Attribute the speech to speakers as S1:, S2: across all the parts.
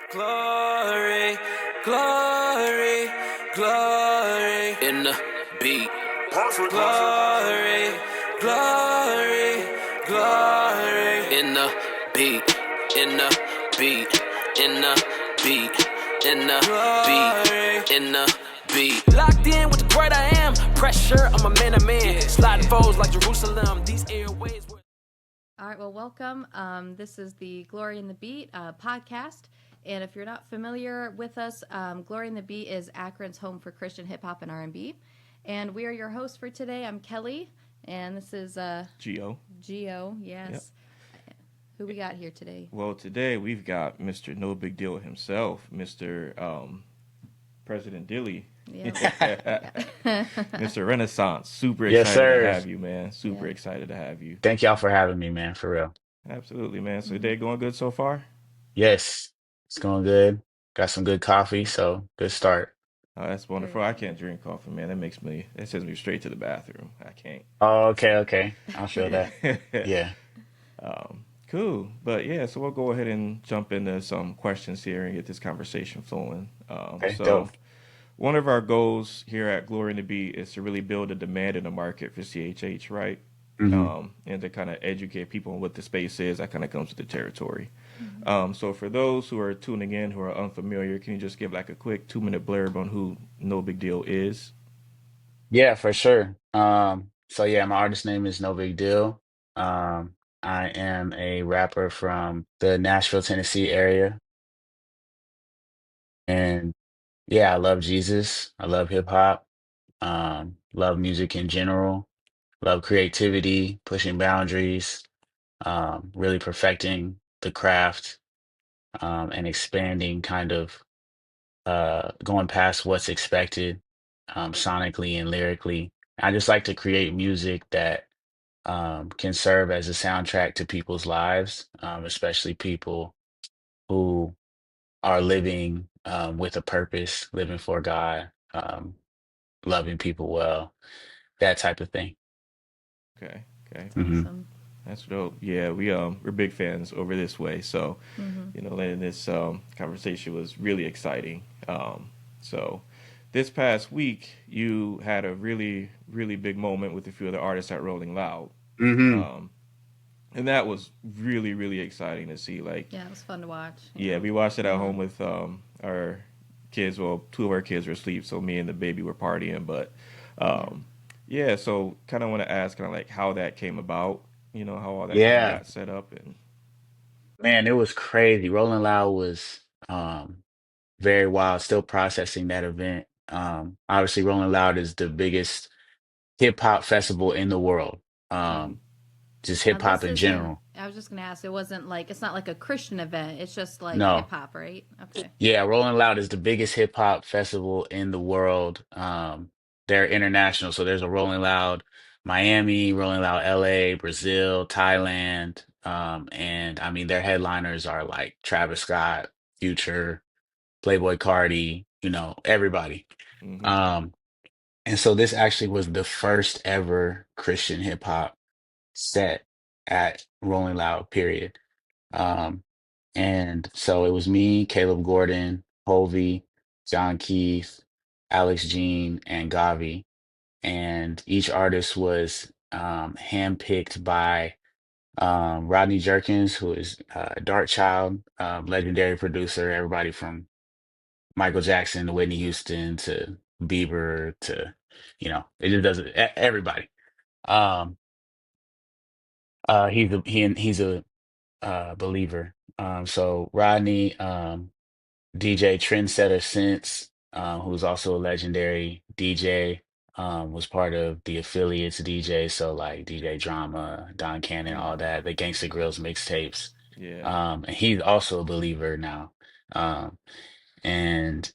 S1: Glory, glory, glory in the beat. Glory, glory, glory in the beat, in the beat, in the beat, in the beat, in the beat. Locked in with the great I am. Pressure, I'm a man of man. Sliding foes like Jerusalem. These airways were.
S2: All right, well, welcome. This is the Glory in the Beat podcast. And if you're not familiar with us, Glory in the Beat is Akron's home for Christian hip hop and R&B. And we are your hosts for today. I'm Kelly, and this is
S3: Gio.
S2: Gio, yes. Who we got here today?
S3: Well, today we've got Mr. No Big Deal himself, Mr. President Dilly.
S2: Yeah.
S3: Mr. Renaissance. Super
S4: Yes,
S3: excited to
S4: sir.
S3: have you, man. Super excited to have you.
S4: Thank y'all for having me, man, for real.
S3: Absolutely, man. So, day going good so far?
S4: Yes, it's going good. Got some good coffee, so good start.
S3: Oh, that's wonderful. I can't drink coffee, man. That sends me straight to the bathroom. I can't.
S4: Oh, okay. I'll feel that.
S3: Yeah.
S4: Yeah.
S3: Cool. But yeah, so we'll go ahead and jump into some questions here and get this conversation flowing.
S4: Okay, dope.
S3: One of our goals here at Glory in the Beat is to really build a demand in the market for CHH, right?
S4: hmm
S3: And to kind of educate people on what the space is. That kind of comes with the territory. So for those who are tuning in who are unfamiliar, can you just give like a quick 2 minute blurb on who No Big Deal is?
S4: Yeah, for sure. So yeah, my artist name is nobigdyl. I am a rapper from the Nashville, Tennessee area. And yeah, I love Jesus. I love hip hop. Love music in general. Love creativity, pushing boundaries, really perfecting the craft, and expanding kind of going past what's expected, sonically and lyrically. I just like to create music that can serve as a soundtrack to people's lives, especially people who are living with a purpose, living for God, loving people well, that type of thing.
S3: Okay. Okay.
S4: hmm
S2: Awesome.
S3: That's dope. Yeah, we're big fans over this way. So,
S2: Mm-hmm.
S3: and this conversation was really exciting. So this past week you had a really, really big moment with a few of the artists at Rolling Loud.
S4: hmm
S3: Um, and that was really, really exciting to see. Like,
S2: Yeah, it was fun to watch.
S3: yeah, we watched it at
S2: Mm-hmm.
S3: home with our kids. Well, two of our kids were asleep, so me and the baby were partying. But
S2: Yeah.
S3: yeah, so kind of want to ask kind of like how that came about, how all that kind of
S4: Yeah,
S3: got set up. And
S4: man, it was crazy. Rolling Loud was very wild. Still processing that event. Obviously, Rolling Loud is the biggest hip hop festival in the world.
S3: mm,
S4: Um, just
S2: Now
S4: hip hop
S2: this
S4: in
S2: isn't.
S4: general.
S2: I was just gonna ask. It wasn't like it's not like a Christian event. It's just like hip
S4: No,
S2: hop, right? Okay.
S4: yeah, Rolling Loud is the biggest hip hop festival in the world. They're international, so there's a Rolling Loud Miami, Rolling Loud LA, Brazil, Thailand, and I mean their headliners are like Travis Scott, Future, Playboy Cardi, everybody.
S3: hmm
S4: Um, and so this actually was the first ever Christian hip hop set at Rolling Loud, period. Um, and so it was me, Caleb Gordon, Hovey, Jon Keith, Alex Jean, and Gavi. And each artist was handpicked by Rodney Jerkins, who is Dark Child, legendary producer, everybody from Michael Jackson to Whitney Houston to Bieber to, it just doesn't, everybody. Um, he's a believer. So Rodney, DJ Trendsetter Sense, who's also a legendary DJ, was part of the affiliates DJ. So like DJ Drama, Don Cannon,
S2: Yeah.
S4: all that, the Gangsta Grills mixtapes.
S3: yeah,
S4: And he's also a believer now. Um, and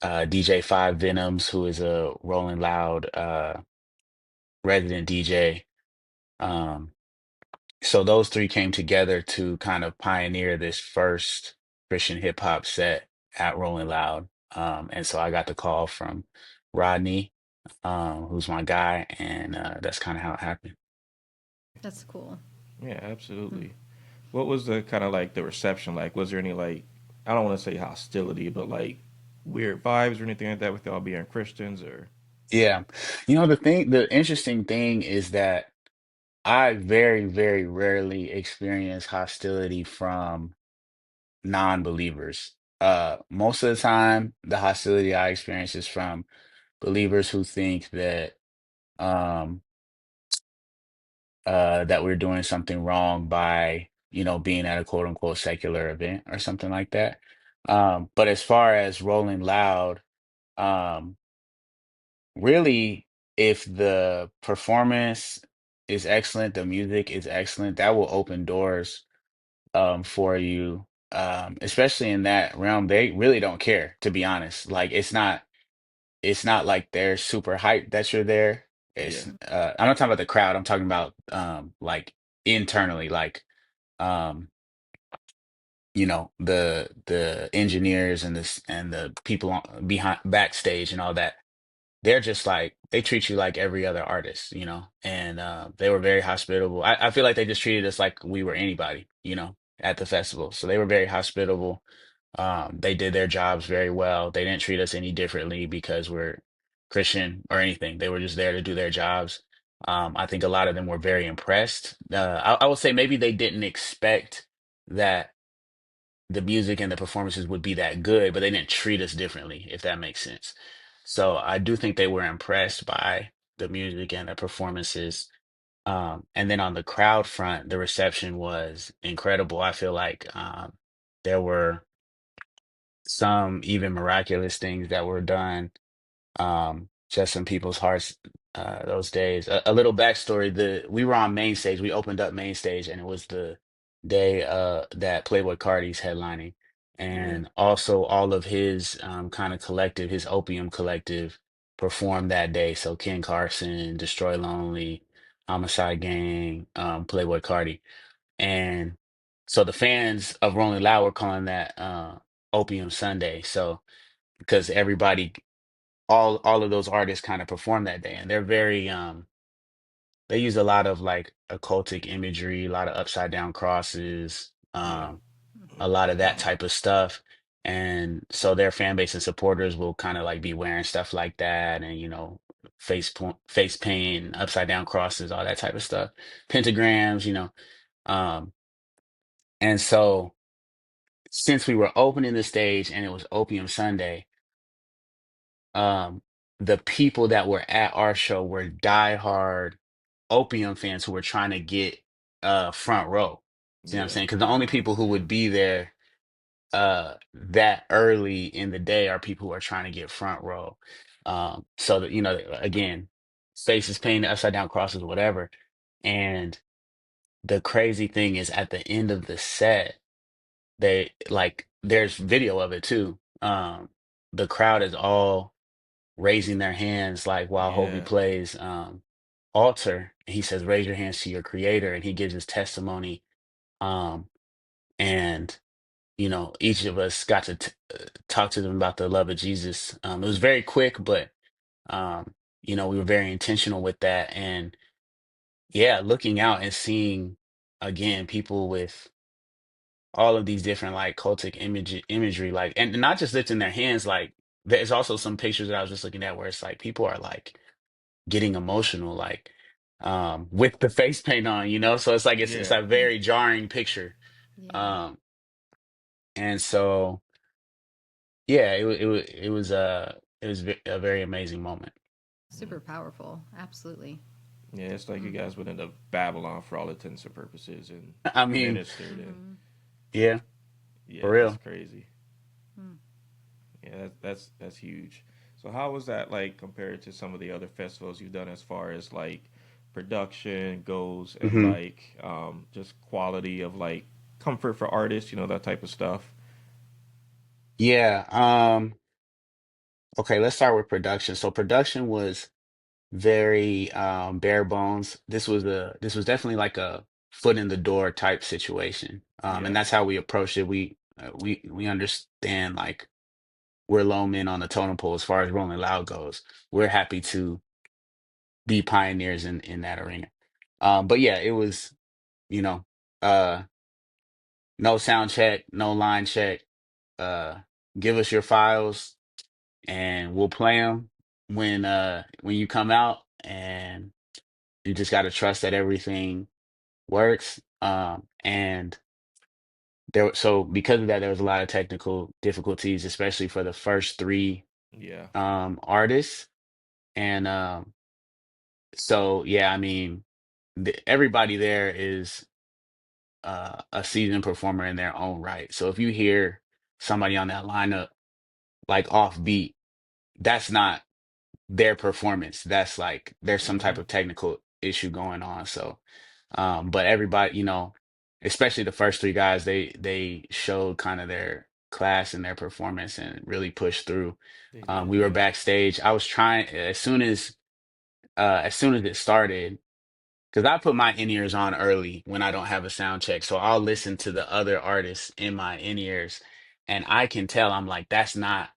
S4: DJ Five Venoms, who is a Rolling Loud resident DJ. Um, so those three came together to kind of pioneer this first Christian hip hop set at Rolling Loud. And so I got the call from Rodney, who's my guy, and that's kind of how it happened.
S2: That's cool.
S3: yeah,
S2: Hmm.
S3: absolutely. What was the kind of like the reception like? Was there any like I don't want to say hostility, but like weird vibes or anything like that with y'all being Christians or
S4: Yeah. The interesting thing is that I very, very rarely experience hostility from non-believers. Most of the time, the hostility I experience is from believers who think um, that we're doing something wrong by, being at a quote unquote secular event or something like that. But as far as Rolling Loud, um, really, if the performance is excellent, the music is excellent, that will open doors for you. Especially in that realm, they really don't care, to be honest. Like it's not like they're super hyped that you're there.
S3: yeah,
S4: I'm not talking about the crowd, I'm talking about like internally, like um the engineers and the people behind backstage and all that. They're just like they treat you like every other artist, and they were very hospitable. I feel like they just treated us like we were anybody, at the festival. So they were very hospitable. They did their jobs very well. They didn't treat us any differently because we're Christian or anything. They were just there to do their jobs. I think a lot of them were very impressed. I would say maybe they didn't expect that the music and the performances would be that good, but they didn't treat us differently, if that makes sense. So I do think they were impressed by the music and the performances. And then on the crowd front, the reception was incredible. I feel like there were some even miraculous things that were done, just in people's hearts those days. A little backstory: we were on main stage. We opened up main stage, and it was the day that Playboy Cardi's headlining,
S3: yeah,
S4: and also all of his kind of collective, his Opium Collective, performed that day. So Ken Carson, Destroy Lonely, Homicide Gang, Playboy Cardi, and so the fans of Rolling Loud were calling that Opium Sunday. So because everybody all of those artists kind of perform that day, and they're very they use a lot of like occultic imagery, a lot of upside down crosses,
S3: yeah,
S4: a lot of that type of stuff. And so their fan base and supporters will kind of like be wearing stuff like that, and face paint, upside down crosses, all that type of stuff, pentagrams, um and so since we were opening the stage and it was Opium Sunday, um, the people that were at our show were diehard Opium fans who were trying to get front row. See what I'm
S3: yeah,
S4: saying? Because the only people who would be there that early in the day are people who are trying to get front row. So that again, faces painted, upside down crosses, whatever. And the crazy thing is at the end of the set, there's video of it too. The crowd is all raising their hands like while Hobie
S3: yeah,
S4: plays altar. He says, raise your hands to your creator, and he gives his testimony. Um, and each of us got to talk to them about the love of Jesus. It was very quick, but we were very intentional with that. And yeah, looking out and seeing again people with all of these different like cultic imagery, like, and not just lifting their hands, like there's also some pictures that I was just looking at where it's like people are like getting emotional, like with the face paint on, so it's like it's
S3: yeah.
S4: a very jarring picture.
S2: Yeah.
S4: um and so yeah, it was a very amazing moment.
S2: Super powerful. Absolutely.
S3: Yeah, it's like you
S2: Mm.
S3: guys went into Babylon for all intents and purposes and
S4: I mean,
S3: ministered, and
S2: Mm-hmm.
S4: yeah,
S3: yeah,
S4: for
S3: that's
S4: real.
S3: crazy.
S2: Mm.
S3: Yeah, that's huge. So how was that like compared to some of the other festivals you've done as far as like production goes and
S4: Hmm.
S3: like just quality of like comfort for artists, that type of stuff?
S4: Yeah. Okay, let's start with production. So production was very bare bones. This was definitely like a foot in the door type situation. And
S3: Yeah,
S4: that's how we approached it. We understand like we're low men on the totem pole as far as Rolling Loud goes. We're happy to be pioneers in that arena. But yeah, it was, you know, uh no sound check, no line check. uh, give us your files and we'll play them when you come out, and you just got to trust that everything works. And so because of that, there was a lot of technical difficulties, especially for the first three
S3: Yeah.
S4: artists. And so yeah, I mean, everybody there is a seasoned performer in their own right. So if you hear somebody on that lineup like offbeat, that's not their performance. That's like there's some type
S3: Hmm.
S4: of technical issue going on. So, but everybody, especially the first three guys, they showed kind of their class and their performance and really pushed through.
S3: They did,
S4: We were
S3: yeah.
S4: backstage. I was trying as soon as it started, because I put my in-ears on early when I don't have a sound check. So I'll listen to the other artists in my in-ears, and I can tell, I'm like, that's not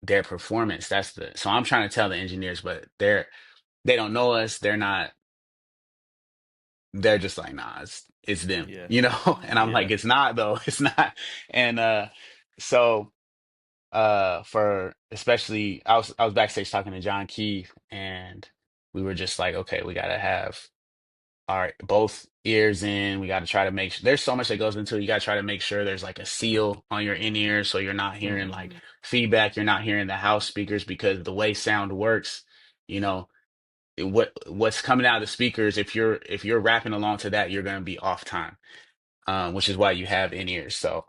S4: their performance. So I'm trying to tell the engineers, but they don't know us. They're just like, nah, it's them,
S3: Yeah.
S4: And I'm like,
S3: Yeah.
S4: it's not though. It's not. And so for especially I was backstage talking to Jon Keith, and we were just like, okay, we gotta have our both ears in. We gotta try to make sure there's so much that goes into it. You gotta try to make sure there's like a seal on your in-ear so you're not hearing
S3: Hmm.
S4: like feedback, you're not hearing the house speakers, because the way sound works, you know, what's coming out of the speakers, if you're rapping along to that, you're going to be off time, which is why you have in ears. So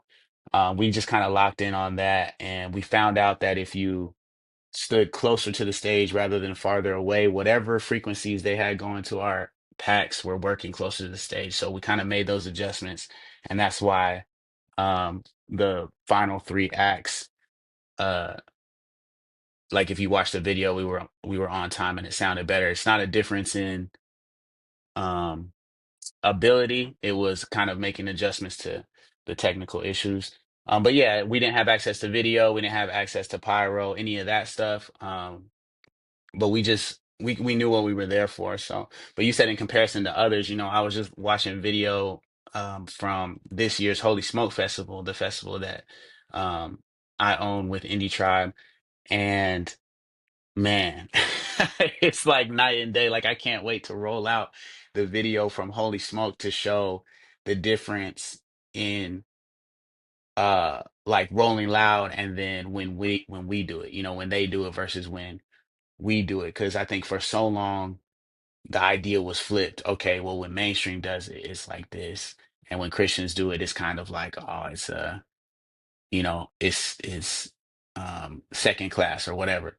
S4: we just kind of locked in on that, and we found out that if you stood closer to the stage rather than farther away, whatever frequencies they had going to our packs were working closer to the stage. So we kind of made those adjustments, and that's why the final three acts, uh like if you watch the video, we were on time and it sounded better. It's not a difference in um ability. It was kind of making adjustments to the technical issues. But yeah, we didn't have access to video, we didn't have access to pyro, any of that stuff. But we knew what we were there for. So, but you said in comparison to others, I was just watching video from this year's Holy Smoke Festival, the festival that um I own with Indie Tribe, and man, it's like night and day. Like I can't wait to roll out the video from Holy Smoke to show the difference in like Rolling Loud, and then when we do it, when they do it versus when we do it. Because I think for so long the idea was flipped. Okay, well when mainstream does it, it's like this, and when Christians do it, it's kind of like, oh, it's second class or whatever.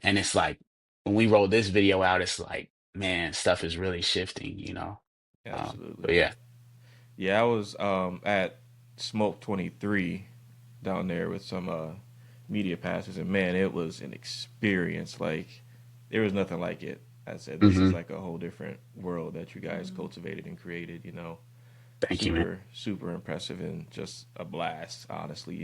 S4: And it's like when we roll this video out, it's like, man, stuff is really shifting.
S3: Absolutely.
S4: But yeah.
S3: Yeah, I was at Smoke 23 down there with some media passes, and man, it was an experience. Like there was nothing like it. I said, this is
S4: Hmm.
S3: like a whole different world that you guys cultivated and created.
S4: Thank you, man.
S3: Super super impressive and just a blast. Honestly,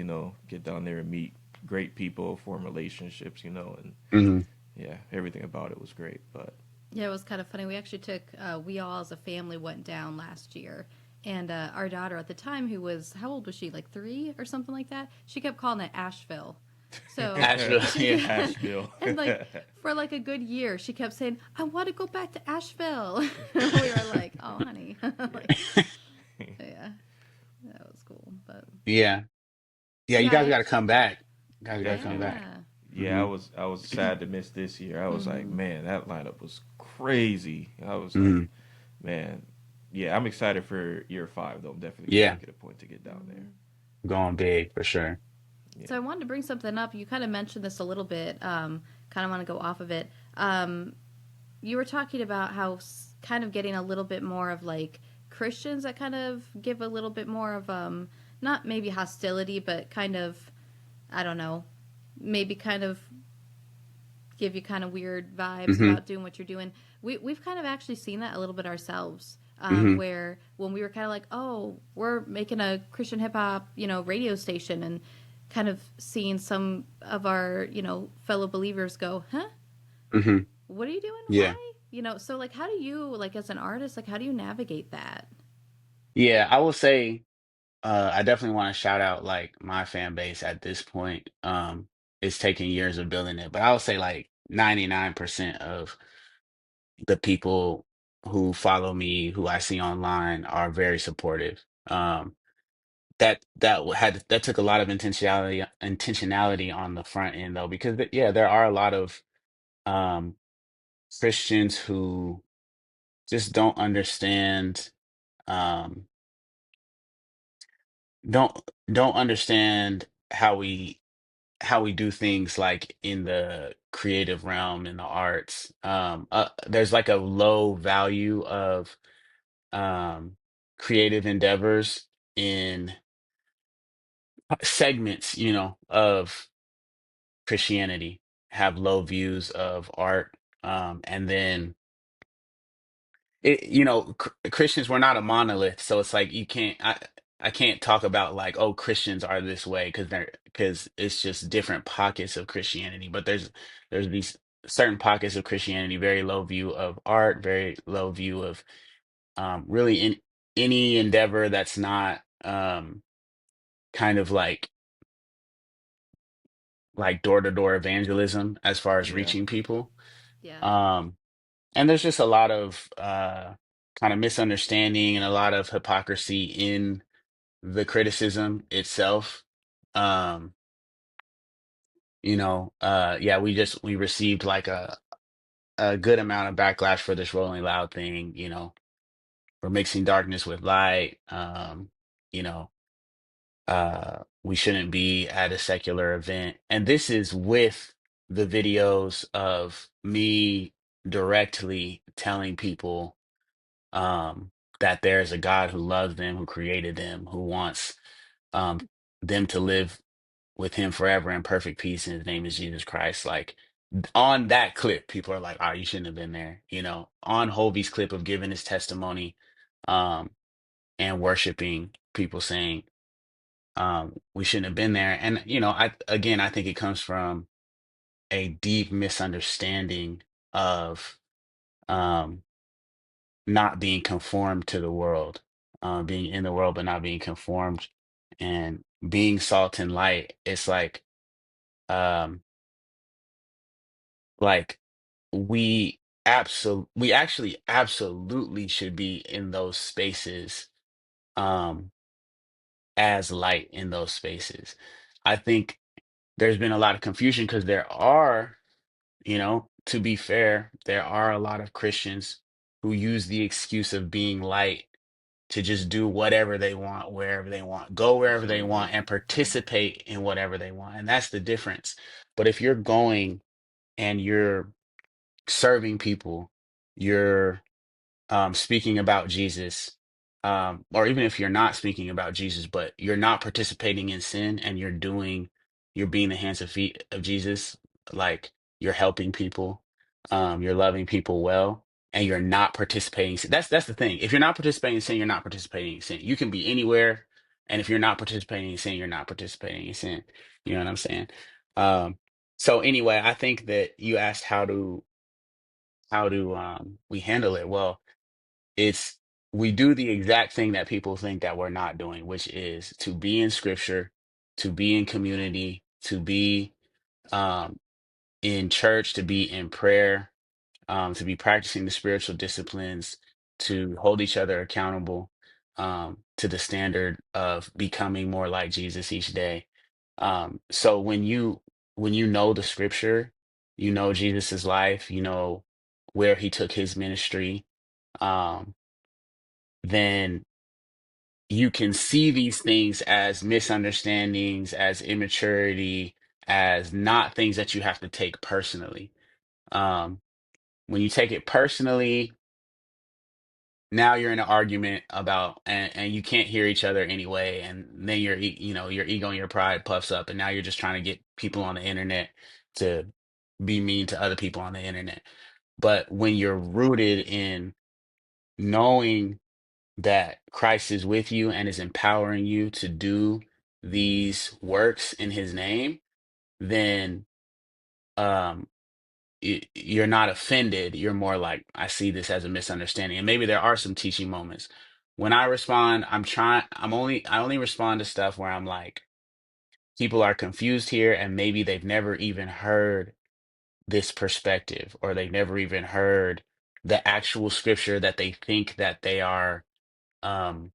S3: get down there and meet great people, form relationships. And
S4: Hmm.
S3: yeah, everything about it was great. But
S2: Yeah, it was kind of funny. We actually took, we all as a family went down last year. And our daughter at the time, who was, how old was she? Like 3 or something like that? She kept calling it Asheville. So,
S4: Asheville, yeah.
S3: Asheville.
S2: and like for like a good year, she kept saying, I want to go back to Asheville. We were like, oh, honey. Like, yeah, that was cool. But
S4: Yeah. Yeah, you
S2: yeah, I
S4: guys got to
S2: actually,
S4: come back. You guys got to come back.
S2: yeah.
S3: Yeah, I
S4: Hmm.
S3: was I was sad to miss this year. I was like,
S2: Hmm.
S3: man, that lineup was crazy. I was like,
S4: Hmm.
S3: man, yeah, I'm excited for year 5 though. I'm definitely gonna
S4: Yeah,
S3: make it a point to get down there.
S4: going big for sure.
S2: So I
S3: Yeah.
S2: wanted to bring something up. You kind of mentioned this a little bit. Kind of want to go off of it. You were talking about how kind of getting a little bit more of like Christians that kind of give a little bit more of not maybe hostility, but kind of, I don't know, maybe kind of give you kind of weird vibes
S4: Hmm.
S2: about doing what you're doing. We've kind of actually seen that a little bit ourselves,
S4: Hmm.
S2: where when we were kind of like, oh, we're making a Christian hip hop, radio station, and kind of seeing some of our, fellow believers go, huh?
S4: Hmm.
S2: What are you doing?
S4: Yeah.
S2: Why? So like, how do you, like, as an artist, like, how do you navigate that?
S4: Yeah, I will say. I definitely want to shout out like my fan base at this point. It's taken years of building it, but I would say like 99% of the people who follow me, who I see online, are very supportive. That took a lot of intentionality on the front end though, because yeah, there are a lot of um Christians who just um don't don't understand how we do things like in the creative realm, in the arts. There's like a low value of um creative endeavors in segments, of Christianity, have low views of art. And then Christians, we're not a monolith, so it's like I can't talk about like, oh, Christians are this way because it's just different pockets of Christianity. But there's these certain pockets of Christianity, very low view of art, very low view of really in any endeavor that's not kind of like door to door evangelism as far as
S3: Yeah.
S4: reaching people.
S2: Yeah.
S4: Um, and there's just a lot of kind of misunderstanding and a lot of hypocrisy in the criticism itself. Um, yeah, we received like a good amount of backlash for this Rolling Loud thing. We're mixing darkness with light. You know, we shouldn't be at a secular event. And this is with the videos of me directly telling people that there is a God who loves them, who created them, who wants um, them to live with him forever in perfect peace. And his name is Jesus Christ. Like on that clip, people are like, oh, you shouldn't have been there. On Hovey's clip of giving his testimony um, and worshiping, people saying, we shouldn't have been there. And, I think it comes from a deep misunderstanding of um, not being conformed to the world, being in the world, but not being conformed, and being salt and light. It's um, like we actually absolutely should be in those spaces, um, as light in those spaces. I think there's been a lot of confusion because to be fair, there are a lot of Christians who use the excuse of being light to just do whatever they want, wherever they want, go wherever they
S3: Absolutely.
S4: want, and participate in whatever they want. And that's the difference. But if you're going and you're serving people, you're speaking about Jesus, or even if you're not speaking about Jesus, but you're not participating in sin and you're being the hands and feet of Jesus, like you're helping people, you're loving people well, and you're not participating. That's the thing. If you're not participating in sin, you're not participating in sin. You can be anywhere, and if you're not participating in sin, you're not participating in sin. You know what I'm saying? Um, so anyway, I think that you asked how do we handle it? Well, it's we do the exact thing that people think that we're not doing, which is to be in scripture, to be in community, to be um, in church, to be in prayer, to be practicing the spiritual disciplines, to hold each other accountable to the standard of becoming more like Jesus each day. So when you know the scripture, you know Jesus's life, you know where he took his ministry, um, then you can see these things as misunderstandings, as immaturity, as not things that you have to take personally. Um, when you take it personally, now you're in an argument and you can't hear each other anyway, and then your ego and your pride puffs up, and now you're just trying to get people on the internet to be mean to other people on the internet. But when you're rooted in knowing that Christ is with you and is empowering you to do these works in his name, then um you're not offended. You're more like, I see this as a misunderstanding. And maybe there are some teaching moments, when I respond, I only respond to stuff where I'm like, people are confused here and maybe they've never even heard this perspective, or they've never even heard the actual scripture that they think that they are um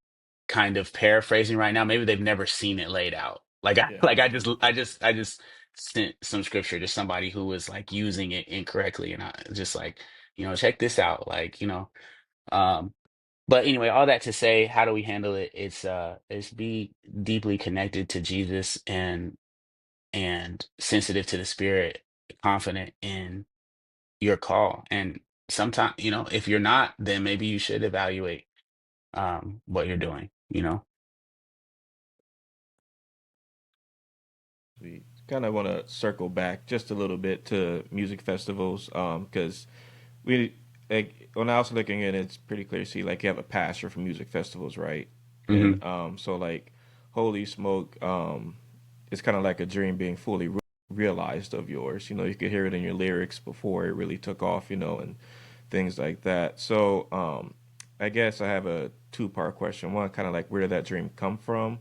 S4: kind of paraphrasing right now. Maybe they've never seen it laid out. Like I
S3: Yeah.
S4: like I just sent some scripture to somebody who was like using it incorrectly, and I just like, check this out. Like, um but anyway, all that to say, how do we handle it? It's be deeply connected to Jesus, and sensitive to the spirit, confident in your call. And sometimes, if you're not, then maybe you should evaluate what you're doing.
S3: We kind of want to circle back just a little bit to music festivals, because we like when I was looking at it, it's pretty clear to see like you have a passion for music festivals, right?
S4: Hmm.
S3: And so like holy smoke, it's kind of like a dream being fully realized of yours. You could hear it in your lyrics before it really took off, and things like that. So I guess I have a two-part question. One, kind of like where did that dream come from?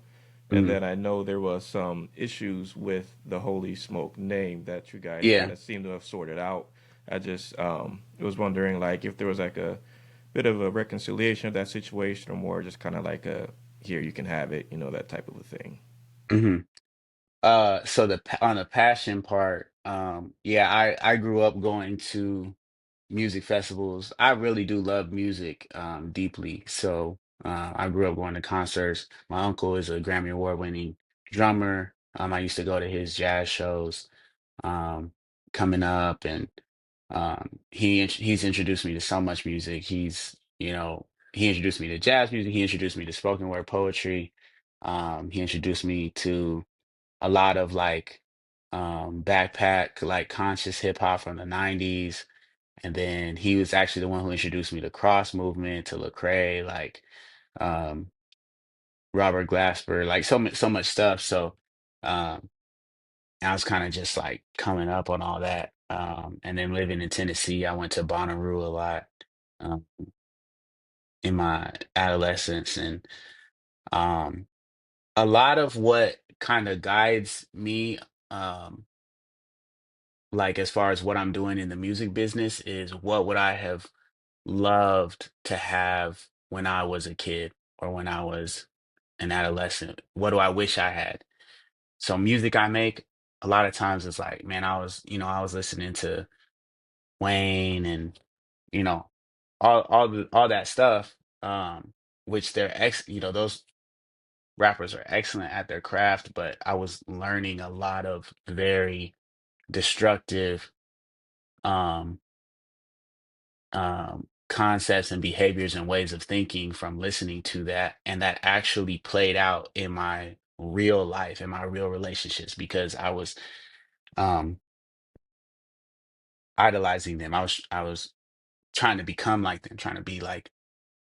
S3: And
S4: Hmm.
S3: then I know there was some issues with the Holy Smoke name that you guys kind
S4: Yeah.
S3: of seem to have sorted out. I just was wondering like if there was like a bit of a reconciliation of that situation, or more just kind of like a here you can have it, that type of a thing.
S4: Hmm. So on the passion part, yeah, I grew up going to music festivals. I really do love music deeply. So I grew up going to concerts. My uncle is a Grammy Award winning drummer. I used to go to his jazz shows um, coming up, and he's introduced me to so much music. He introduced me to jazz music. He introduced me to spoken word poetry. He introduced me to a lot of like backpack, like conscious hip hop from the 90s. And then he was actually the one who introduced me to cross movement, to Lecrae, like um Robert Glasper, like so much stuff. So um I was kind of just like coming up on all that. And then living in Tennessee, I went to Bonnaroo a lot um in my adolescence. And um a lot of what kind of guides me, um like as far as what I'm doing in the music business, is what would I have loved to have when I was a kid, or when I was an adolescent? What do I wish I had? So music I make, a lot of times it's like, man, I was listening to Wayne, and you know, all that stuff, which those rappers are excellent at their craft, but I was learning a lot of very destructive um concepts and behaviors and ways of thinking from listening to that. And that actually played out in my real life, in my real relationships, because I was um, idolizing them. I was trying to become like them, trying to be like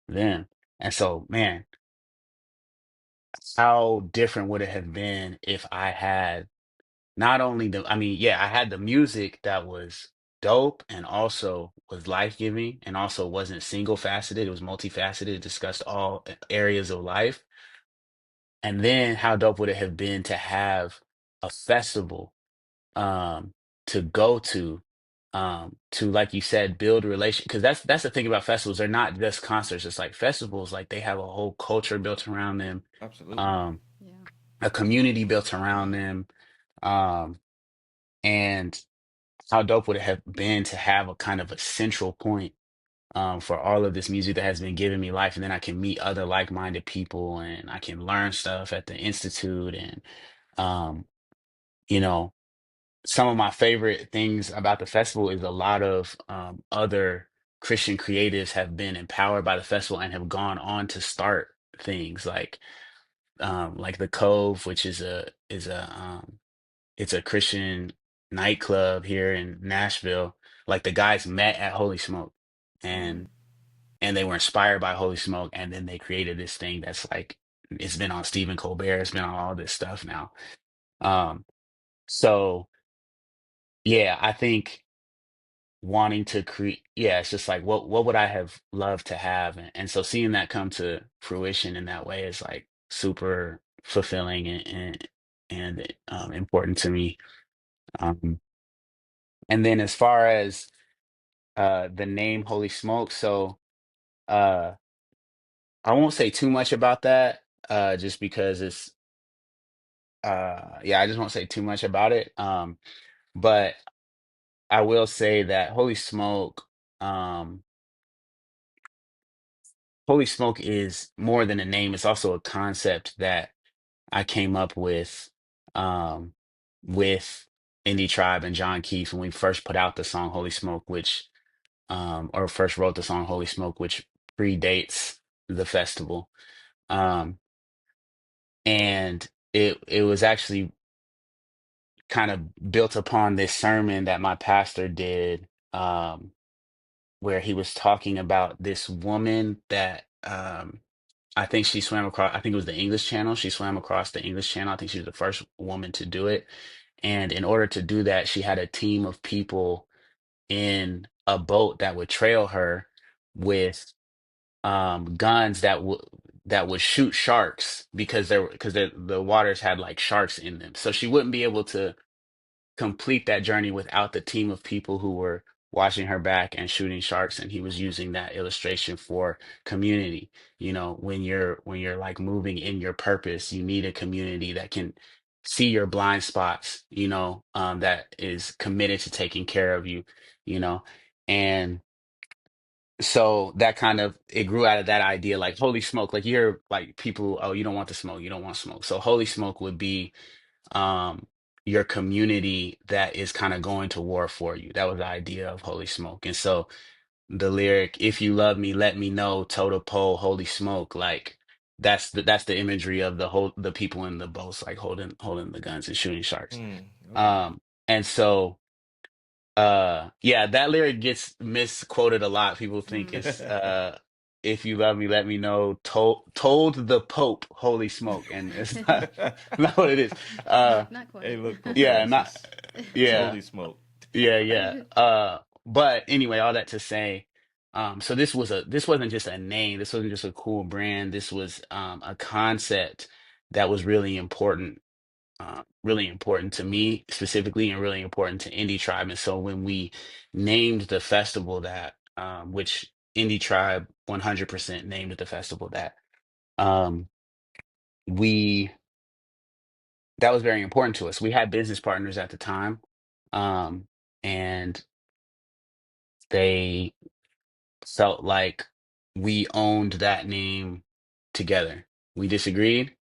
S4: them. And so, man, how different would it have been if I had not only I mean, yeah, I had the music that was dope and also was life-giving and also wasn't single faceted, it was multifaceted, it discussed all areas of life. And then how dope would it have been to have a festival um to go to, like you said, build relation, because that's the thing about festivals. They're not just concerts. It's like festivals, like they have a whole culture built around them,
S3: Absolutely.
S4: um
S2: Yeah.
S4: a community built around them, um and how dope would it have been to have a kind of a central point for all of this music that has been giving me life, and then I can meet other like-minded people, and I can learn stuff at the institute. And um you know some of my favorite things about the festival is a lot of other Christian creatives have been empowered by the festival and have gone on to start things like the Cove, which it's a Christian nightclub here in Nashville. Like the guys met at Holy Smoke,
S3: Mm.
S4: and they were inspired by Holy Smoke, and then they created this thing that's like, it's been on Stephen Colbert, it's been on all this stuff now. Um, so yeah, I think wanting to create. Yeah, it's just like what would I have loved to have, and so seeing that come to fruition in that way is like super fulfilling and important to me. Um, and then as far as the name Holy Smoke, so uh, I won't say too much about that, just because it's yeah, I just won't say too much about it. But I will say that um, Holy Smoke is more than a name. It's also a concept that I came up um, with Indie Tribe and Jon Keith when we first put out the song Holy Smoke, which or first wrote the song Holy Smoke, which predates the festival. Um, and it was actually kind of built upon this sermon that my pastor did, where he was talking about this woman that I think she swam across, I think it was the English Channel. She swam across the English Channel. I think she was the first woman to do it. And in order to do that, she had a team of people in a boat that would trail her with guns that would shoot sharks because the waters had like sharks in them. So she wouldn't be able to complete that journey without the team of people who were watching her back and shooting sharks. And he was using that illustration for community. You know, when you're like moving in your purpose, you need a community that can see your blind spots, that is committed to taking care of you, you know. And so that kind of it grew out of that idea, like holy smoke, like you hear like people, oh, you don't want the smoke, you don't want smoke. So holy smoke would be um your community that is kind of going to war for you. That was the idea of Holy Smoke. And so the lyric, if you love me, let me know, toe to pole, holy smoke, like that's the imagery of the people in the boats like holding the guns and shooting sharks.
S3: Okay.
S4: And so yeah, that lyric gets misquoted a lot. People think it's if you love me, let me know, told the Pope, holy smoke. And it's not, not what it is. Uh
S2: Not
S3: Hey,
S2: quite.
S3: look, Pope
S4: yeah, not
S3: Francis. It's
S4: yeah,
S3: holy smoke.
S4: yeah. But anyway, all that to say, so this wasn't just a name, this wasn't just a cool brand, this was a concept that was really important to me specifically and really important to Indie Tribe. And so when we named the festival that, which Indie Tribe 100% named the festival that, um, we that was very important to us. We had business partners at the time, um, and they felt like we owned that name together. We disagreed.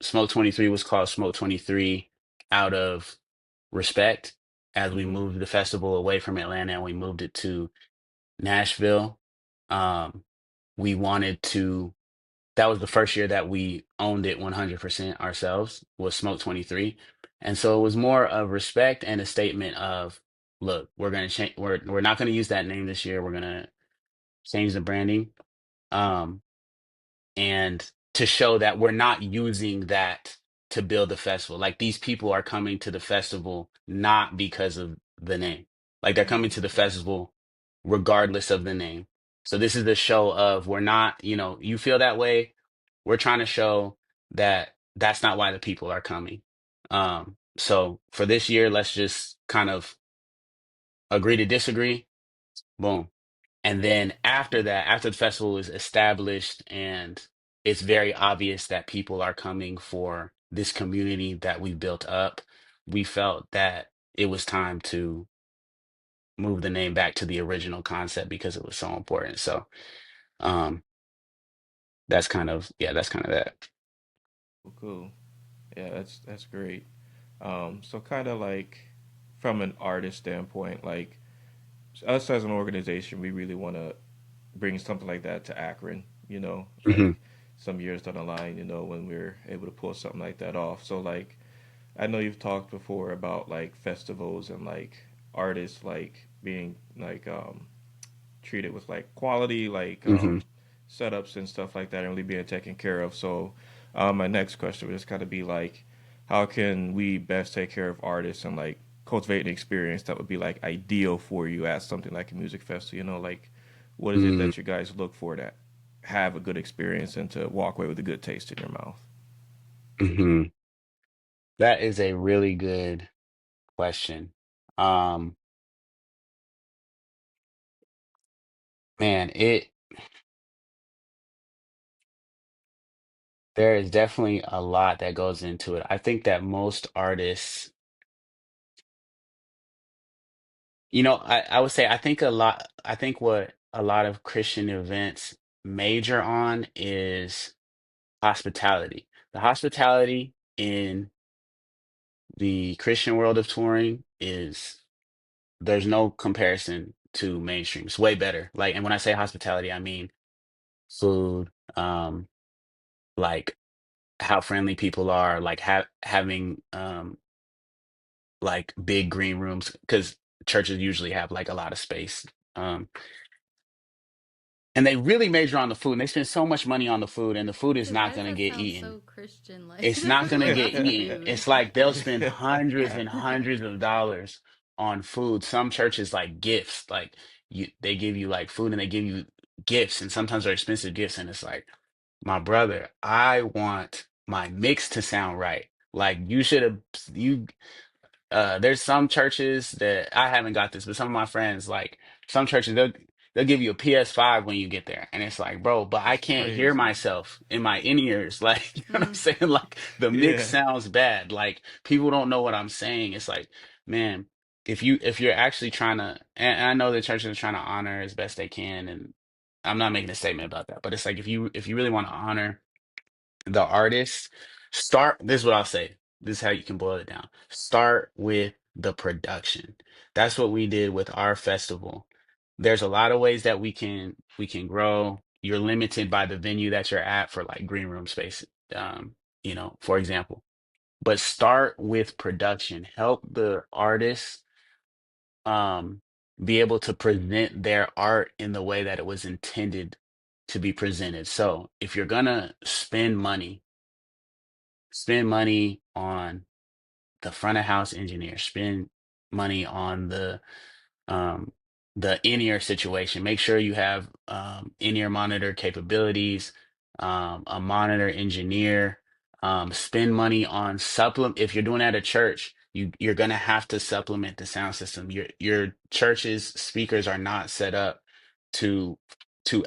S4: Smoke 23 was called Smoke 23 out of respect as we
S3: Hmm.
S4: moved the festival away from Atlanta and we moved it to Nashville. Um, we wanted to, that was the first year that we owned it 100% ourselves, was Smoke 23. And so it was more of respect and a statement of, look, we're going to change, we're not going to use that name this year. We're going to change the branding. Um, and to show that we're not using that to build the festival. Like these people are coming to the festival not because of the name. Like they're coming to the
S3: Okay.
S4: festival regardless of the name. So this is the show of we're not, you feel that way. We're trying to show that that's not why the people are coming. So for this year, let's just kind of agree to disagree. Boom. And then after that, after the festival is established and it's very obvious that people are coming for this community that we built up, we felt that it was time to move the name back to the original concept because it was so important. So um that's kind of that.
S3: Cool, cool. Yeah, that's great. So kind of like from an artist standpoint, like us as an organization, we really want to bring something like that to Akron,
S4: Hmm.
S3: like some years down the line, when we're able to pull something like that off. So like I know you've talked before about like festivals and like artists like being like treated with like quality, like
S4: Hmm.
S3: setups and stuff like that, and really being taken care of. So my next question would just kind of be like, how can we best take care of artists and like cultivate an experience that would be like ideal for you at something like a music festival? You know, like what is it
S4: Mm,
S3: that you guys look for to have a good experience and to walk away with a good taste in your mouth?
S4: hmm That is a really good question. Um, Man, there is definitely a lot that goes into it. I think that most artists, I would say I think what a lot of Christian events major on is hospitality. The hospitality in the Christian world of touring is there's no comparison to mainstream. It's way better. Like, and when I say hospitality, I mean food, like how friendly people are, like having like big green rooms because churches usually have like a lot of space. Um, and they really major on the food and they spend so much money on the food and the food is
S2: Dude, why
S4: not
S2: does
S4: going to
S2: that
S4: get
S2: sound
S4: eaten.
S2: so Christian? Like
S4: It's not going to
S2: like
S4: get
S2: the
S4: eaten.
S2: food.
S4: It's like they'll spend hundreds and hundreds of dollars on food. Some churches like gifts, like they give you like food and they give you gifts and sometimes they're expensive gifts and it's like, my brother, I want my mix to sound right. Like you should have you there's some churches that I haven't got this, but some of my friends, like some churches, they'll give you a PS5 when you get there. And it's like, bro, but I
S3: That's
S4: can't hear
S3: crazy.
S4: myself in my in-ears. Like, you know what I'm
S2: Mm.
S4: saying? Like the mix
S3: Yeah.
S4: sounds bad. Like people don't know what I'm saying. It's like, man, if you're actually trying to, and I know the churches are trying to honor as best they can, and I'm not making a statement about that, but it's like if you really want to honor the artist, start this is what I'll say. This is how you can boil it down. Start with the production. That's what we did with our festival. There's a lot of ways that we can grow. You're limited by the venue that you're at for like green room space, for example. But start with production. Help the artists be able to present their art in the way that it was intended to be presented. So if you're gonna spend money on the front of house engineer, spend money on um the in-ear situation. Make sure you have in-ear monitor capabilities, a monitor engineer, spend money on supplement. If you're doing at a church, you're gonna have to supplement the sound system. Your church's speakers are not set up to